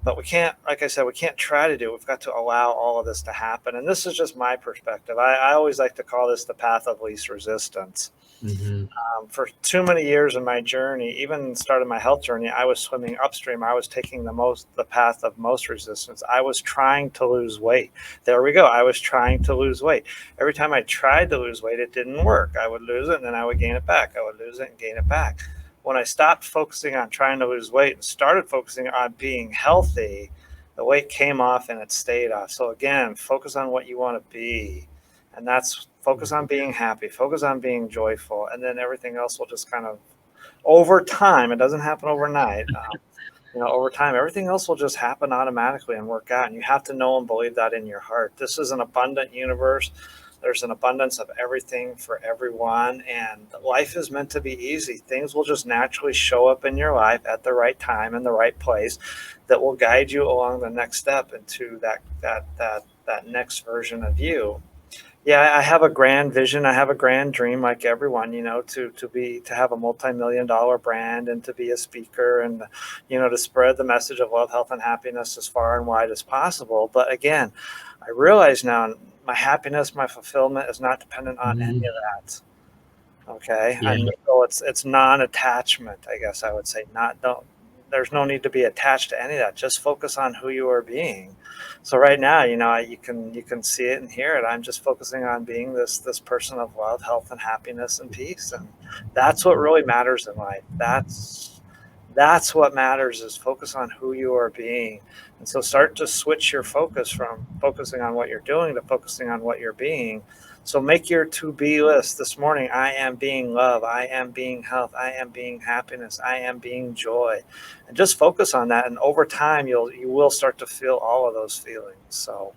But we can't, like I said, we can't try to do it. We've got to allow all of this to happen. And this is just my perspective. I always like to call this the path of least resistance. Mm-hmm. For too many years in my journey, even started my health journey, I was swimming upstream. I was taking the path of most resistance. I was trying to lose weight. There we go. I was trying to lose weight. Every time I tried to lose weight, it didn't work. I would lose it and then I would gain it back. I would lose it and gain it back. When I stopped focusing on trying to lose weight and started focusing on being healthy, the weight came off and it stayed off. So again, focus on what you want to be. And that's focus on being happy, focus on being joyful. And then everything else will just kind of, over time, it doesn't happen overnight. Over time, everything else will just happen automatically and work out. And you have to know and believe that in your heart. This is an abundant universe. There's an abundance of everything for everyone, and life is meant to be easy. Things will just naturally show up in your life at the right time in the right place that will guide you along the next step into that next version of you. Yeah, I have a grand vision. I have a grand dream, like everyone, to have a multi-million-dollar brand and to be a speaker and, to spread the message of love, health, and happiness as far and wide as possible. But again, I realize now my happiness, my fulfillment is not dependent on any of that. Okay. Yeah. And so it's non-attachment, I guess I would say. There's no need to be attached to any of that. Just focus on who you are being. So right now, you can see it and hear it. I'm just focusing on being this person of love, health, and happiness and peace. And that's what really matters in life. That's what matters, is focus on who you are being. And so start to switch your focus from focusing on what you're doing to focusing on what you're being. So make your to-be list this morning. I am being love. I am being health. I am being happiness. I am being joy. And just focus on that. And over time, you will start to feel all of those feelings. So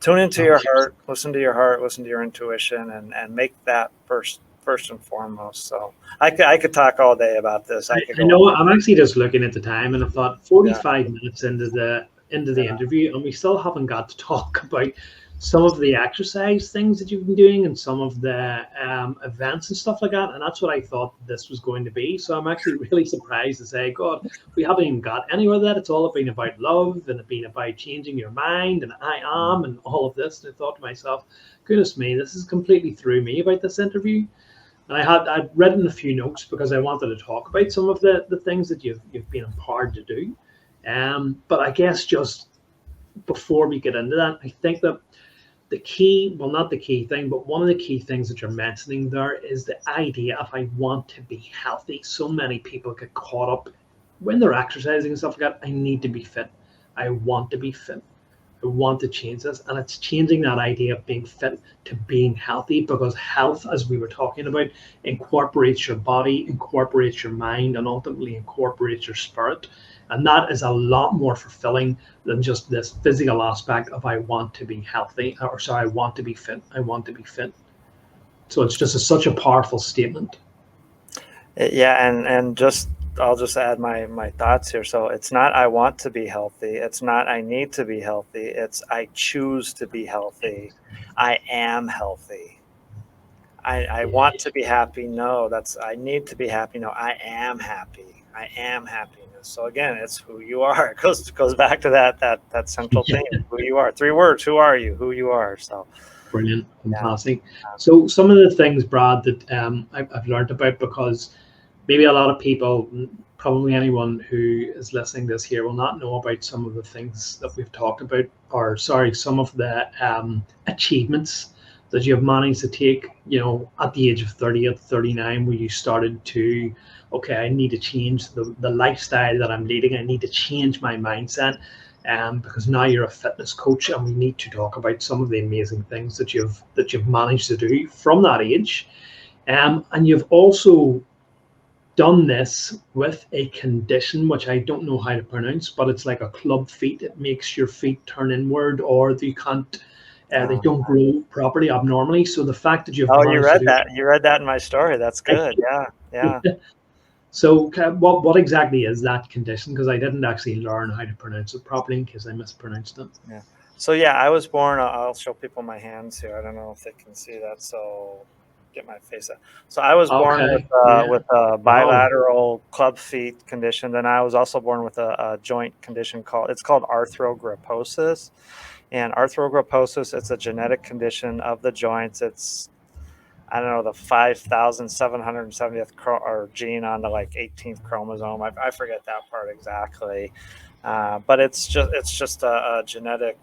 tune into your heart, listen to your intuition, and make that first and foremost. So I could talk all day about this. I know. I'm actually just looking at the time, and I thought 45 minutes into the interview, and we still haven't got to talk about some of the exercise things that you've been doing and some of the events and stuff like that. And that's what I thought this was going to be. So I'm actually really surprised to say, God, we haven't even got anywhere with that. It's all been about love and been about changing your mind and I am and all of this. And I thought to myself, goodness me, this is completely threw me about this interview. And I'd written a few notes because I wanted to talk about some of the things that you've been empowered to do. But I guess just before we get into that, I think that the key, well, not the key thing, but one of the key things that you're mentioning there is the idea of I want to be healthy. So many people get caught up when they're exercising and stuff like that. I need to be fit. I want to be fit. I want to change this. And it's changing that idea of being fit to being healthy, because health, as we were talking about, incorporates your body, incorporates your mind, and ultimately incorporates your spirit. And that is a lot more fulfilling than just this physical aspect of I want to be healthy, or sorry, I want to be fit. I want to be fit. So it's just such a powerful statement. Yeah, and just I'll just add my thoughts here. So it's not I want to be healthy. It's not I need to be healthy. It's I choose to be healthy. I am healthy. I want to be happy. No, that's I need to be happy. No, I am happy. I am happiness. So again, it's who you are. It goes back to that central theme. Who you are. 3 words. Who are you? Who you are. So Brilliant, fantastic. yeah. So some of the things, Brad, that I've learned about, because maybe a lot of people, probably anyone who is listening to this here, will not know about some of the things that we've talked about, or sorry, some of the achievements that you have managed to take, at the age of 30, at 39, where you started to, okay, I need to change the lifestyle that I'm leading. I need to change my mindset. Because now you're a fitness coach, and we need to talk about some of the amazing things that you've managed to do from that age. And you've also done this with a condition which I don't know how to pronounce, but it's like a club feet. It makes your feet turn inward, or they can't, they don't grow properly abnormally. So the fact that you've Oh, you managed to read do that. You read that in my story. That's good. Yeah. So what exactly is that condition? Because I didn't actually learn how to pronounce it properly in case I mispronounced it. Yeah. So yeah, I was born. I'll show people my hands here. I don't know if they can see that. So get my face up. So I was born Okay. Yeah. with a Wow. bilateral club feet condition. Then I was also born with a joint condition called arthrogryposis. And arthrogryposis, it's a genetic condition of the joints. It's I don't know, the 5,770th gene on the like 18th chromosome. I forget that part exactly. But it's just a genetic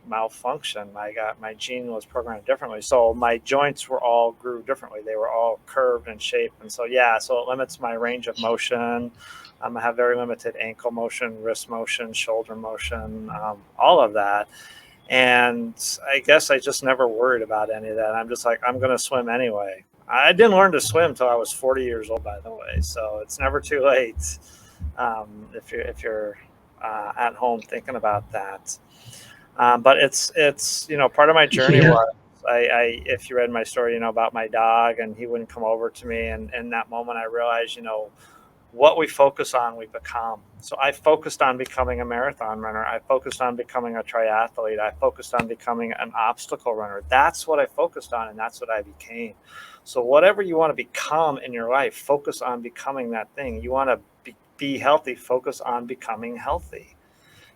malfunction. My gene was programmed differently, so my joints grew differently. They were all curved and shaped, and so it limits my range of motion. I have very limited ankle motion, wrist motion, shoulder motion, all of that. And I guess I just never worried about any of that. I'm just like, I'm going to swim anyway. I didn't learn to swim until I was 40 years old, by the way. So it's never too late if you're at home thinking about that. But it's part of my journey was if you read my story, about my dog, and he wouldn't come over to me, and in that moment I realized, what we focus on, we become. So I focused on becoming a marathon runner. I focused on becoming a triathlete. I focused on becoming an obstacle runner. That's what I focused on, and that's what I became. So whatever you want to become in your life, focus on becoming that thing. You want to be healthy, focus on becoming healthy.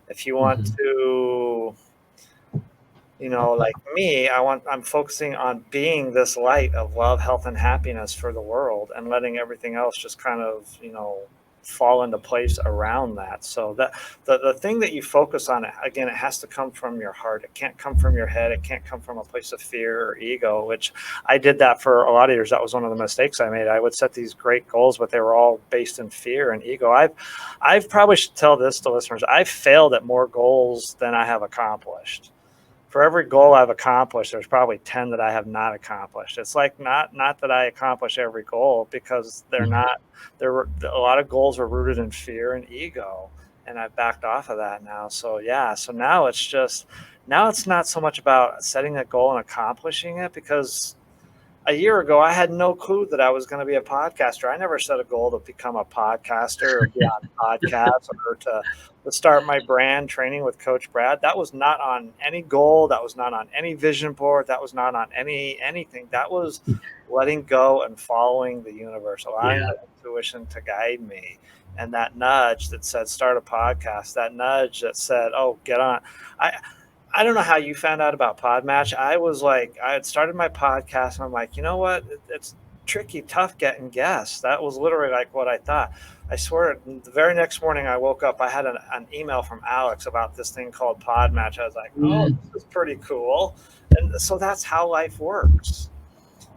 If you want to, like me, I'm focusing on being this light of love, health, and happiness for the world, and letting everything else just kind of, fall into place around that. So that the thing that you focus on, again, it has to come from your heart. It can't come from your head. It can't come from a place of fear or ego, which I did that for a lot of years. That was one of the mistakes I made. I would set these great goals, but they were all based in fear and ego. I've probably should tell this to listeners. I've failed at more goals than I have accomplished. For every goal I've accomplished, there's probably 10 that I have not accomplished. It's like not that I accomplish every goal, because they're not. There were a lot of goals were rooted in fear and ego, and I've backed off of that now. So yeah, so now it's not so much about setting a goal and accomplishing it, because a year ago, I had no clue that I was going to be a podcaster. I never set a goal to become a podcaster or be on podcasts or to start my brand training with Coach Brad. That was not on any goal. That was not on any vision board. That was not on anything. That was letting go and following the universe, allowing the intuition to guide me. And that nudge that said, start a podcast, that nudge that said, oh, get on. I don't know how you found out about Podmatch. I had started my podcast, and I'm like, you know what? It's tricky, tough getting guests. That was literally like what I thought. I swear, the very next morning I woke up, I had an email from Alex about this thing called Pod Match. I was like, oh, Mm. this is pretty cool. And so that's how life works.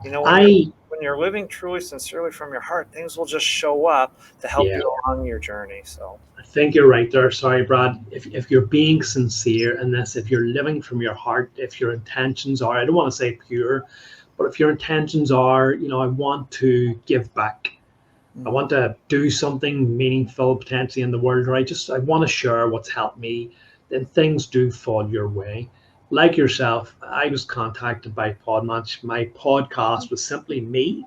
You know, I when you're living truly, sincerely from your heart, things will just show up to help Yeah, you along your journey. So, I think you're right there. Sorry, Brad. If you're being sincere in this, if you're living from your heart, if your intentions are, I don't want to say pure, but if your intentions are, I want to give back. I want to do something meaningful potentially in the world, or I want to share what's helped me, then things do fall your way. Like yourself, I was contacted by Podmatch. My podcast was simply me,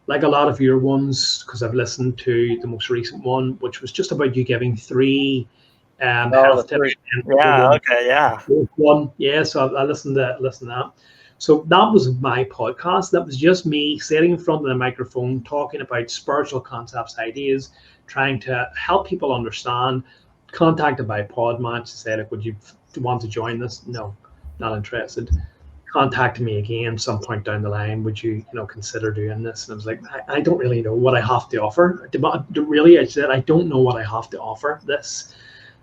like a lot of your ones, because I've listened to the most recent one, which was just about you giving three oh, the health tips three. and the Yeah. Okay. Yeah. one. Yeah, so I listened to that. So that was my podcast. That was just me sitting in front of the microphone talking about spiritual concepts, ideas, trying to help people understand. Contacted by Podmatch, said, like, would you want to join this? No, not interested. Contacted me again some point down the line. Would you, consider doing this? And I was like, I don't really know what I have to offer. Really, I said, I don't know what I have to offer this.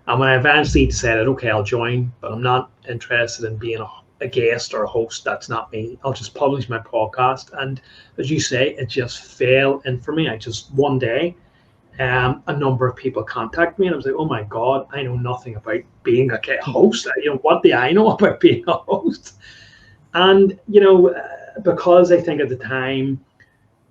And when I eventually decided, okay, I'll join, but I'm not interested in being a guest or a host. That's not me. I'll just publish my podcast. And as you say, it just fell in for me. I just one day, a number of people contact me, and I was like, oh my God, I know nothing about being a host. What do I know about being a host? And, because I think at the time,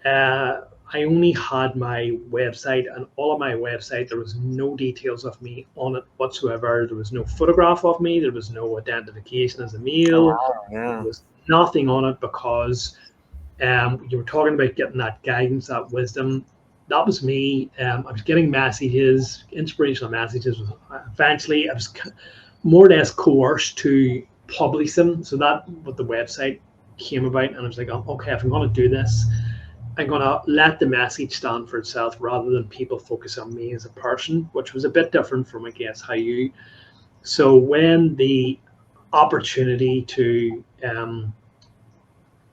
uh, I only had my website, and all of my website, there was no details of me on it whatsoever. There was no photograph of me. There was no identification as a Oh, male. wow. There Yeah. was nothing on it because you were talking about getting that guidance, that wisdom. That was me. I was getting messages, inspirational messages. Eventually, I was more or less coerced to publish them. So that what the website came about, and I was like, oh, okay, if I'm going to do this, I'm going to let the message stand for itself rather than people focus on me as a person, which was a bit different from, I guess, how you. So when the opportunity to,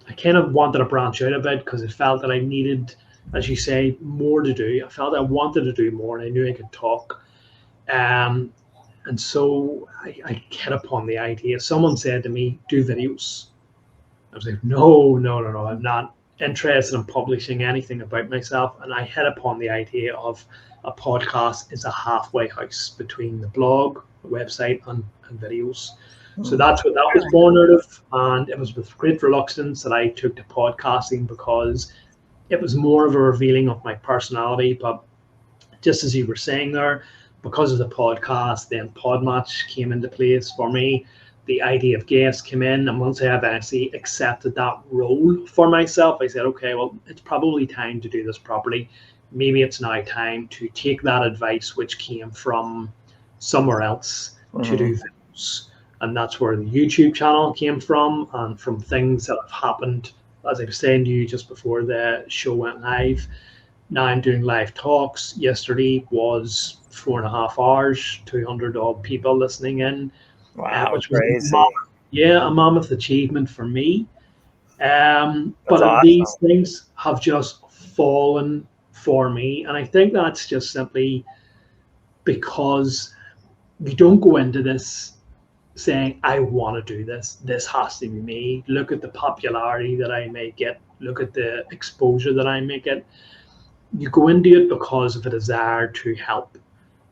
I kind of wanted to branch out a bit because it felt that I needed, as you say, more to do. I felt I wanted to do more, and I knew I could talk. Um, and so I hit upon the idea. Someone said to me, "Do videos." I was like, no, no, no, no, I'm not interested in publishing anything about myself. And I hit upon the idea of a podcast is a halfway house between the blog, the website, and videos. So that's what that was born out of. And it was with great reluctance that I took to podcasting because it was more of a revealing of my personality. But just as you were saying there, because of the podcast, then Podmatch came into place for me. The idea of guests came in, and once I eventually accepted that role for myself, I said, okay, well, it's probably time to do this properly. Maybe it's now time to take that advice, which came from somewhere else, to Mm-hmm. do things. And that's where the YouTube channel came from, and from things that have happened, as I was saying to you just before the show went live. Now I'm doing live talks. Yesterday was 4.5 hours, 200 odd people listening in, Wow. which was Crazy. a mammoth achievement for me. That's But these awesome. things have just fallen for me. And I think that's just simply because you don't go into this saying, I want to do this. This has to be me. Look at the popularity that I may get. Look at the exposure that I may get. You go into it because of a desire to help.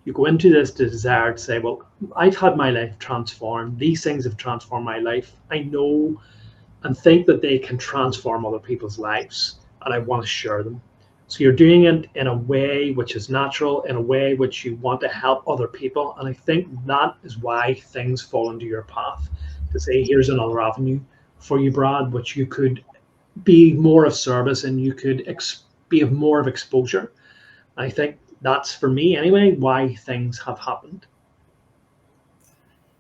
You go into this desire to say, well, I've had my life transformed. These things have transformed my life. I know and think that they can transform other people's lives, and I want to share them. So you're doing it in a way which is natural, in a way which you want to help other people. And I think that is why things fall into your path to say, here's another avenue for you, Brad, which you could be more of service and you could be of more of exposure. I think that's for me anyway why things have happened.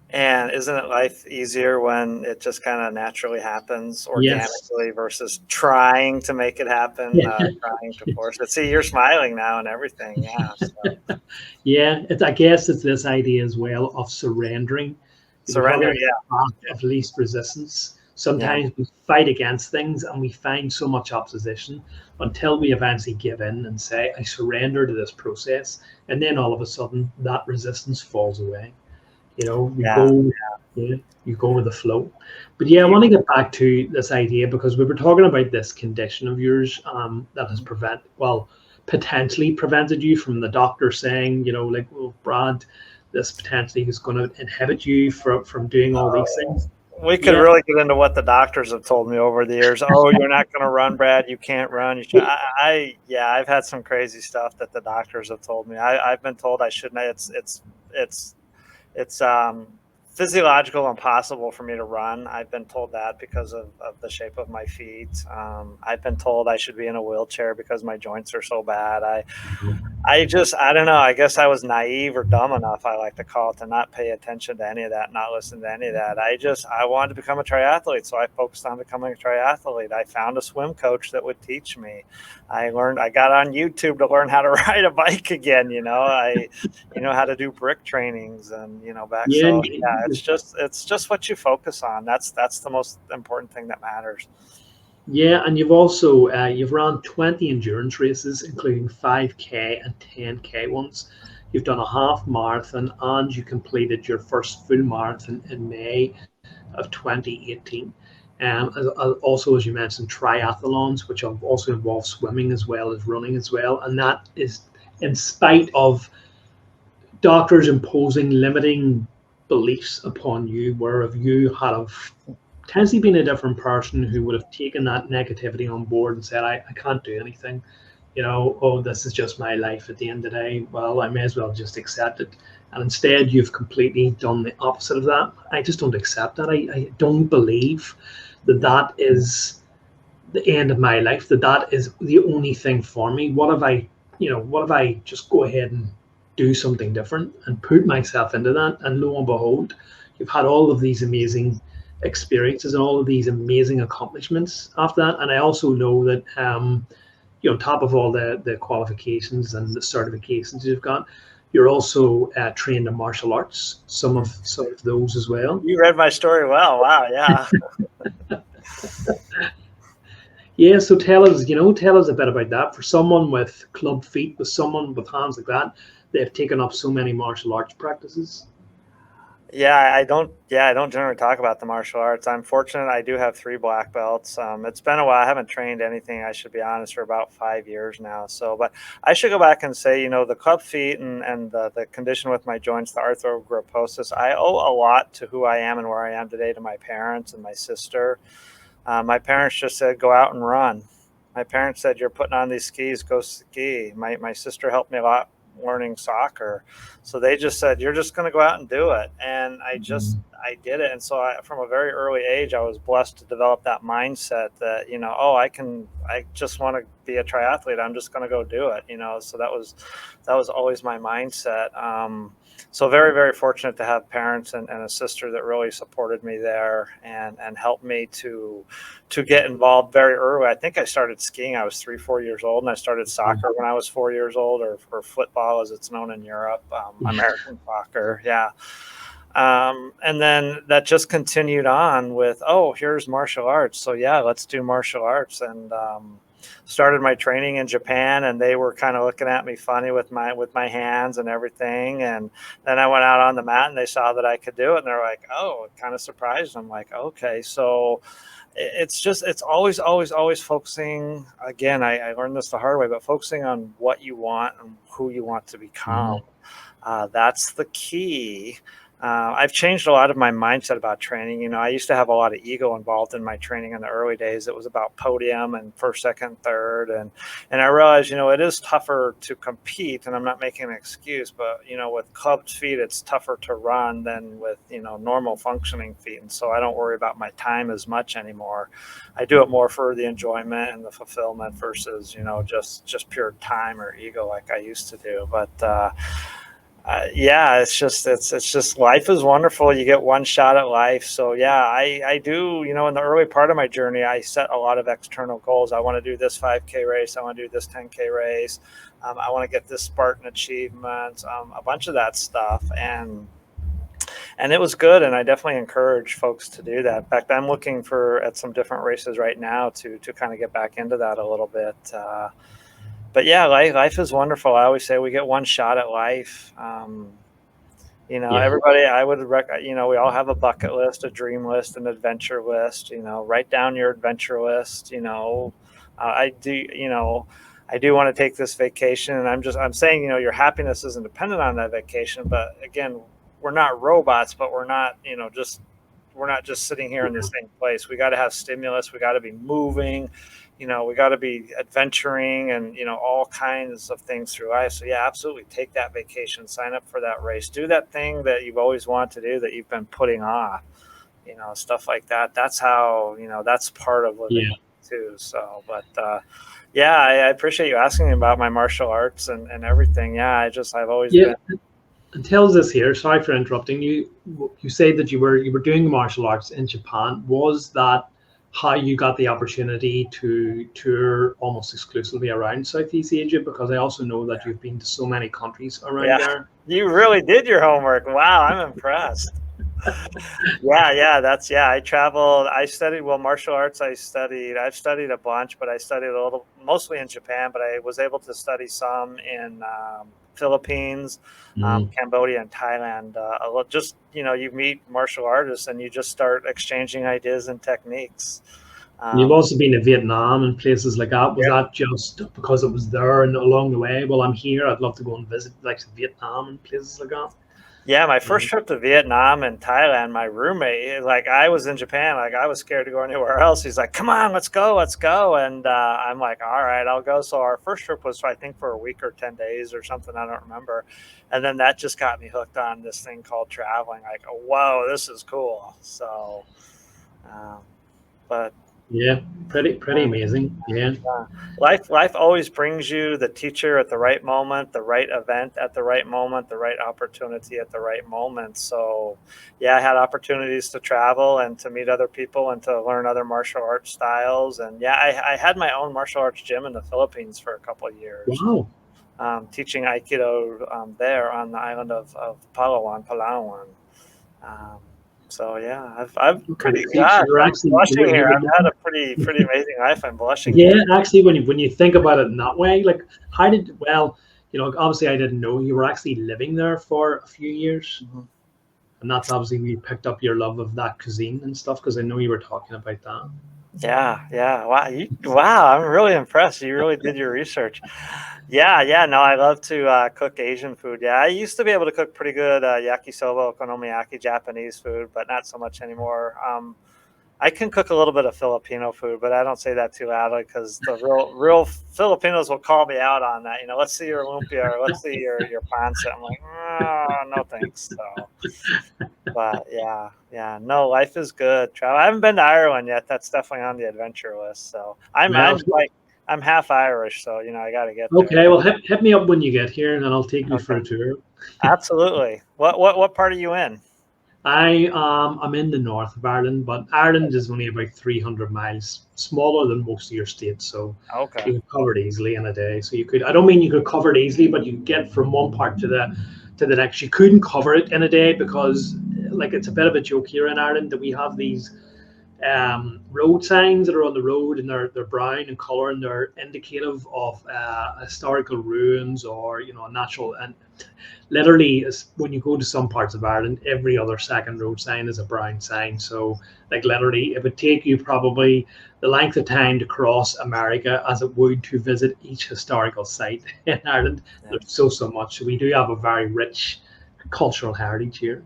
And isn't it life easier when it just kind of naturally happens Yes. organically versus trying to make it happen, Yeah. trying to force it? See, you're smiling now and everything. Yeah. So Yeah. I guess it's this idea as well of surrendering. You were talking surrender. about Yeah. the path of least resistance. Sometimes we fight against things and we find so much opposition until we eventually give in and say, I surrender to this process. And then all of a sudden that resistance falls away. You go with the flow. But yeah, I want to get back to this idea because we were talking about this condition of yours that has potentially prevented you from the doctor saying, like, well, Brad, this potentially is going to inhibit you from doing all these things. We could really get into what the doctors have told me over the years. Oh, you're not going to run, Brad. You can't run. You should. I've had some crazy stuff that the doctors have told me. I've been told I shouldn't. It's physiological impossible for me to run. I've been told that because of the shape of my feet. I've been told I should be in a wheelchair because my joints are so bad. I don't know. I guess I was naive or dumb enough, I like to call it, to not pay attention to any of that, not listen to any of that. I wanted to become a triathlete, so I focused on becoming a triathlete. I found a swim coach that would teach me. I got on YouTube to learn how to ride a bike again. I how to do brick trainings and, it's just what you focus on. That's the most important thing that matters. Yeah, and you've also you've run 20 endurance races, including 5K and 10K ones. You've done a half marathon, and you completed your first full marathon in May of 2018. Also, as you mentioned, triathlons, which have also involved swimming as well as running as well, and that is in spite of doctors imposing limiting beliefs upon you, where if you had potentially been a different person who would have taken that negativity on board and said, I can't do anything, oh, this is just my life at the end of the day, well, I may as well just accept it. And instead, you've completely done the opposite of that. I just don't accept that. I don't believe that is the end of my life, that is the only thing for me. What if I just go ahead and do something different and put myself into that? And lo and behold, you've had all of these amazing experiences and all of these amazing accomplishments after that. And I also know that on top of all the qualifications and the certifications you've got, you're also trained in martial arts, some of those as well. You read my story well. Wow. Yeah. Yeah, so tell us a bit about that. For someone with club feet, with someone with hands like that, they've taken up so many martial arts practices. Yeah, I don't generally talk about the martial arts. I'm fortunate. I do have 3 black belts. It's been a while. I haven't trained anything, I should be honest, for about 5 years now. So, but I should go back and say, the club feet and the condition with my joints, the arthrogryposis, I owe a lot to who I am and where I am today to my parents and my sister. My parents just said, go out and run. My parents said, you're putting on these skis, go ski. My sister helped me a lot learning soccer. So they just said, you're just going to go out and do it. And I did it. And so from a very early age, I was blessed to develop that mindset that, I just want to be a triathlete. I'm just going to go do it, so that was always my mindset. So very, very fortunate to have parents and a sister that really supported me there and helped me to get involved very early. I think I started skiing. I was 3-4 years old, and I started soccer when I was 4 years old, or football as it's known in Europe, American soccer. Yeah. And then that just continued on with, here's martial arts. So yeah, let's do martial arts. And started my training in Japan, and they were kind of looking at me funny with my hands and everything. And then I went out on the mat and they saw that I could do it, and they're like, oh, it kind of surprised them. I'm like, okay. So it's always focusing. Again, I learned this the hard way, but focusing on what you want and who you want to become. That's the key. I've changed a lot of my mindset about training. I used to have a lot of ego involved in my training in the early days. It was about podium and first, second, third. And I realized, it is tougher to compete, and I'm not making an excuse, but, with clubbed feet, it's tougher to run than with, normal functioning feet. And so I don't worry about my time as much anymore. I do it more for the enjoyment and the fulfillment versus, just pure time or ego like I used to do. But, it's just life is wonderful. You get one shot at life. So yeah, I do, in the early part of my journey, I set a lot of external goals. I want to do this 5K race. I want to do this 10K race. I want to get this Spartan achievement, a bunch of that stuff. and it was good. And I definitely encourage folks to do that. In fact, I'm looking at some different races right now to kind of get back into that a little bit. But yeah, life is wonderful. I always say we get one shot at life. Yeah. Everybody, I would we all have a bucket list, a dream list, an adventure list. Write down your adventure list. I do. I do want to take this vacation, and I'm saying, your happiness isn't dependent on that vacation. But again, we're not robots, but we're not just sitting here in the same place. We got to have stimulus. We got to be moving. We got to be adventuring and, all kinds of things through life. So yeah, absolutely take that vacation, sign up for that race, do that thing that you've always wanted to do that you've been putting off, stuff like that. That's how, that's part of living too. So, but, yeah, I appreciate you asking me about my martial arts and everything. Yeah. I've always been. And tells us here, sorry for interrupting you. You say that you were doing martial arts in Japan. Was that how you got the opportunity to tour almost exclusively around Southeast Asia? Because I also know that you've been to so many countries around there. You really did your homework. Wow, I'm impressed. I traveled. I studied, martial arts. I've studied a bunch, but I studied a little, mostly in Japan, but I was able to study some in Philippines, Cambodia, and Thailand. Just, you meet martial artists and you just start exchanging ideas and techniques. You've also been to Vietnam and places like that. Was that just because it was there and along the way? Well, I'm here. I'd love to go and visit like Vietnam and places like that. Yeah, my first trip to Vietnam and Thailand, my roommate, like I was in Japan, like I was scared to go anywhere else. He's like, "Come on, let's go." And I'm like, "All right, I'll go." So our first trip was, I think, for a week or 10 days or something. I don't remember. And then that just got me hooked on this thing called traveling. Like, oh, whoa, this is cool. So, but. Yeah, pretty amazing. Yeah. Life always brings you the teacher at the right moment, the right event at the right moment, the right opportunity at the right moment. So yeah, I had opportunities to travel and to meet other people and to learn other martial arts styles. And yeah, I had my own martial arts gym in the Philippines for a couple of years. Wow. Teaching Aikido there on the island of Palawan. So yeah, I'm pretty. Gosh, I'm blushing here. I've had a pretty amazing life. I'm blushing. Yeah, actually, when you think about it in that way, like how did obviously I didn't know you were actually living there for a few years, and that's obviously where you picked up your love of that cuisine and stuff. Because I know you were talking about that. Yeah. Wow, I'm really impressed. You really did your research. Yeah. No, I love to cook Asian food. Yeah, I used to be able to cook pretty good yakisoba, okonomiyaki, Japanese food, but not so much anymore. I can cook a little bit of Filipino food, but I don't say that too loudly because the real Filipinos will call me out on that. Let's see your lumpia or let's see your pancit. I'm like, oh, no thanks. So, but yeah, no, life is good. Travel. I haven't been to Ireland yet. That's definitely on the adventure list. So I'm half Irish, so I got to get there. Okay, well, hit me up when you get here, and then I'll take you for a tour. Absolutely. What part are you in? I'm in the north of Ireland, but Ireland is only about 300 miles smaller than most of your states, so you could cover it easily in a day. So you could. I don't mean you could cover it easily, but you could get from one part to the next. You couldn't cover it in a day because, like, it's a bit of a joke here in Ireland that we have these road signs that are on the road, and they're brown in color, and they're indicative of historical ruins or a natural. And literally, when you go to some parts of Ireland, every other second road sign is a brown sign. So like literally, it would take you probably the length of time to cross America as it would to visit each historical site in Ireland. Yeah. There's so much. So we do have a very rich cultural heritage here.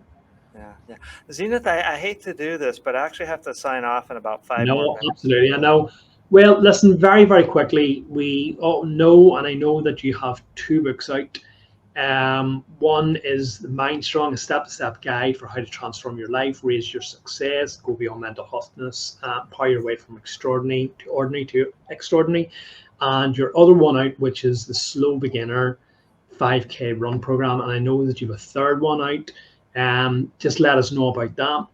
Yeah. Zenith, I hate to do this, but I actually have to sign off in about 5 more minutes. No, absolutely. I know. Well, listen, very, very quickly, we all know, and I know that you have 2 books out. One is the Mind Strong, a step-to-step guide for how to transform your life, raise your success, go beyond mental toughness, power your way from extraordinary to ordinary to extraordinary. And your other one out, which is the Slow Beginner 5K Run Program. And I know that you have a 3rd one out. Just let us know about that.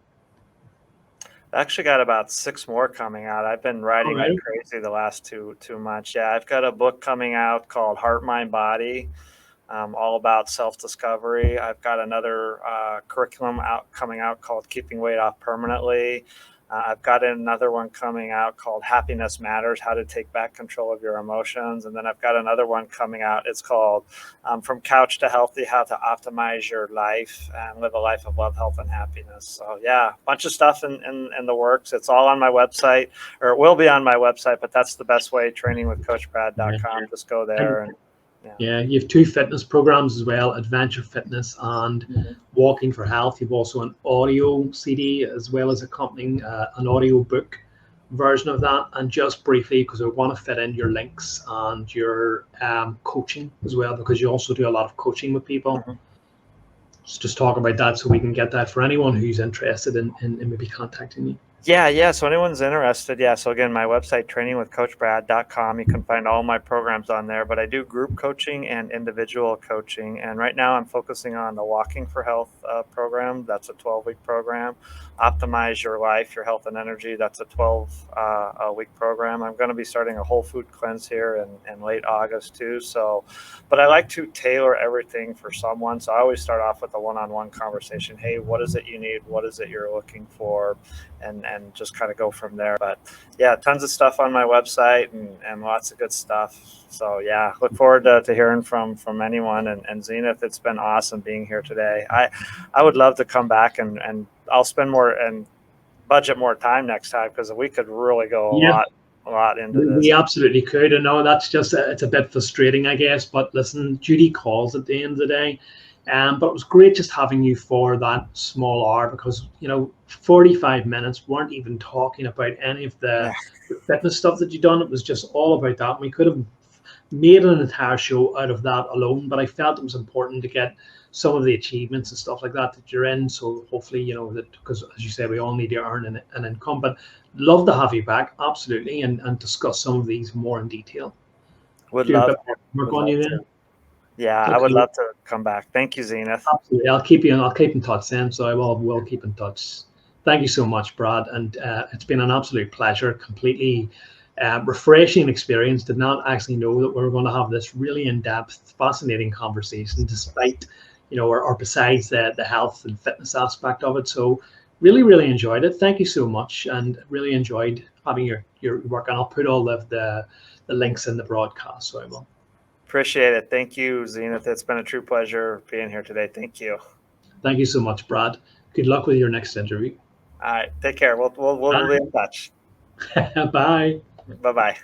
I actually got about 6 more coming out. I've been writing like crazy the last two months. Yeah, I've got a book coming out called Heart, Mind, Body. all about self-discovery. I've got another curriculum coming out called Keeping Weight Off Permanently. I've got another one coming out called Happiness Matters, How to Take Back Control of Your Emotions. And then I've got another one coming out. It's called From Couch to Healthy, How to Optimize Your Life and Live a Life of Love, Health, and Happiness. So yeah, a bunch of stuff in the works. It's all on my website, or it will be on my website, but that's the best way, trainingwithcoachbrad.com. Just go there and yeah, you have 2 fitness programs as well, Adventure Fitness and Walking for Health. You've also an audio CD as well as accompanying an audio book version of that. And just briefly, because I want to fit in your links and your coaching as well, because you also do a lot of coaching with people. Just talk about that so we can get that for anyone who's interested in maybe contacting you. Yeah. So anyone's interested, so again, my website, trainingwithcoachbrad.com. You can find all my programs on there, but I do group coaching and individual coaching. And right now I'm focusing on the Walking for Health program. That's a 12-week program. Optimize Your Life, Your Health and Energy. That's a 12-week program. I'm going to be starting a whole food cleanse here in late August too. So, but I like to tailor everything for someone. So I always start off with a one-on-one conversation. Hey, what is it you need? What is it you're looking for? And just kind of go from there. But yeah, tons of stuff on my website and lots of good stuff. So yeah, look forward to hearing from anyone. And Zenith, it's been awesome being here today. I would love to come back and I'll spend more and budget more time next time, because we could really go a lot into this. We absolutely could. I know that's just it's a bit frustrating, I guess. But listen, duty calls at the end of the day. But it was great just having you for that small hour, because 45 minutes weren't even talking about any of the fitness stuff that you've done. It was just all about that. And we could have made an entire show out of that alone, but I felt it was important to get some of the achievements and stuff like that you're in. So hopefully, that, because as you say, we all need to earn an income. But love to have you back, absolutely, and discuss some of these more in detail. Would love to. Work on you then. Yeah, okay. I would love to come back. Thank you, Zenith. Absolutely. I'll keep in touch, Sam. So I will keep in touch. Thank you so much, Brad. And it's been an absolute pleasure. Completely refreshing experience. Did not actually know that we were going to have this really in-depth, fascinating conversation, despite or besides the health and fitness aspect of it. So really, really enjoyed it. Thank you so much, and really enjoyed having your work. And I'll put all of the links in the broadcast. So I will. Appreciate it. Thank you, Zenith. It's been a true pleasure being here today. Thank you. Thank you so much, Brad. Good luck with your next interview. All right. Take care. We'll be in touch. Bye. Bye-bye.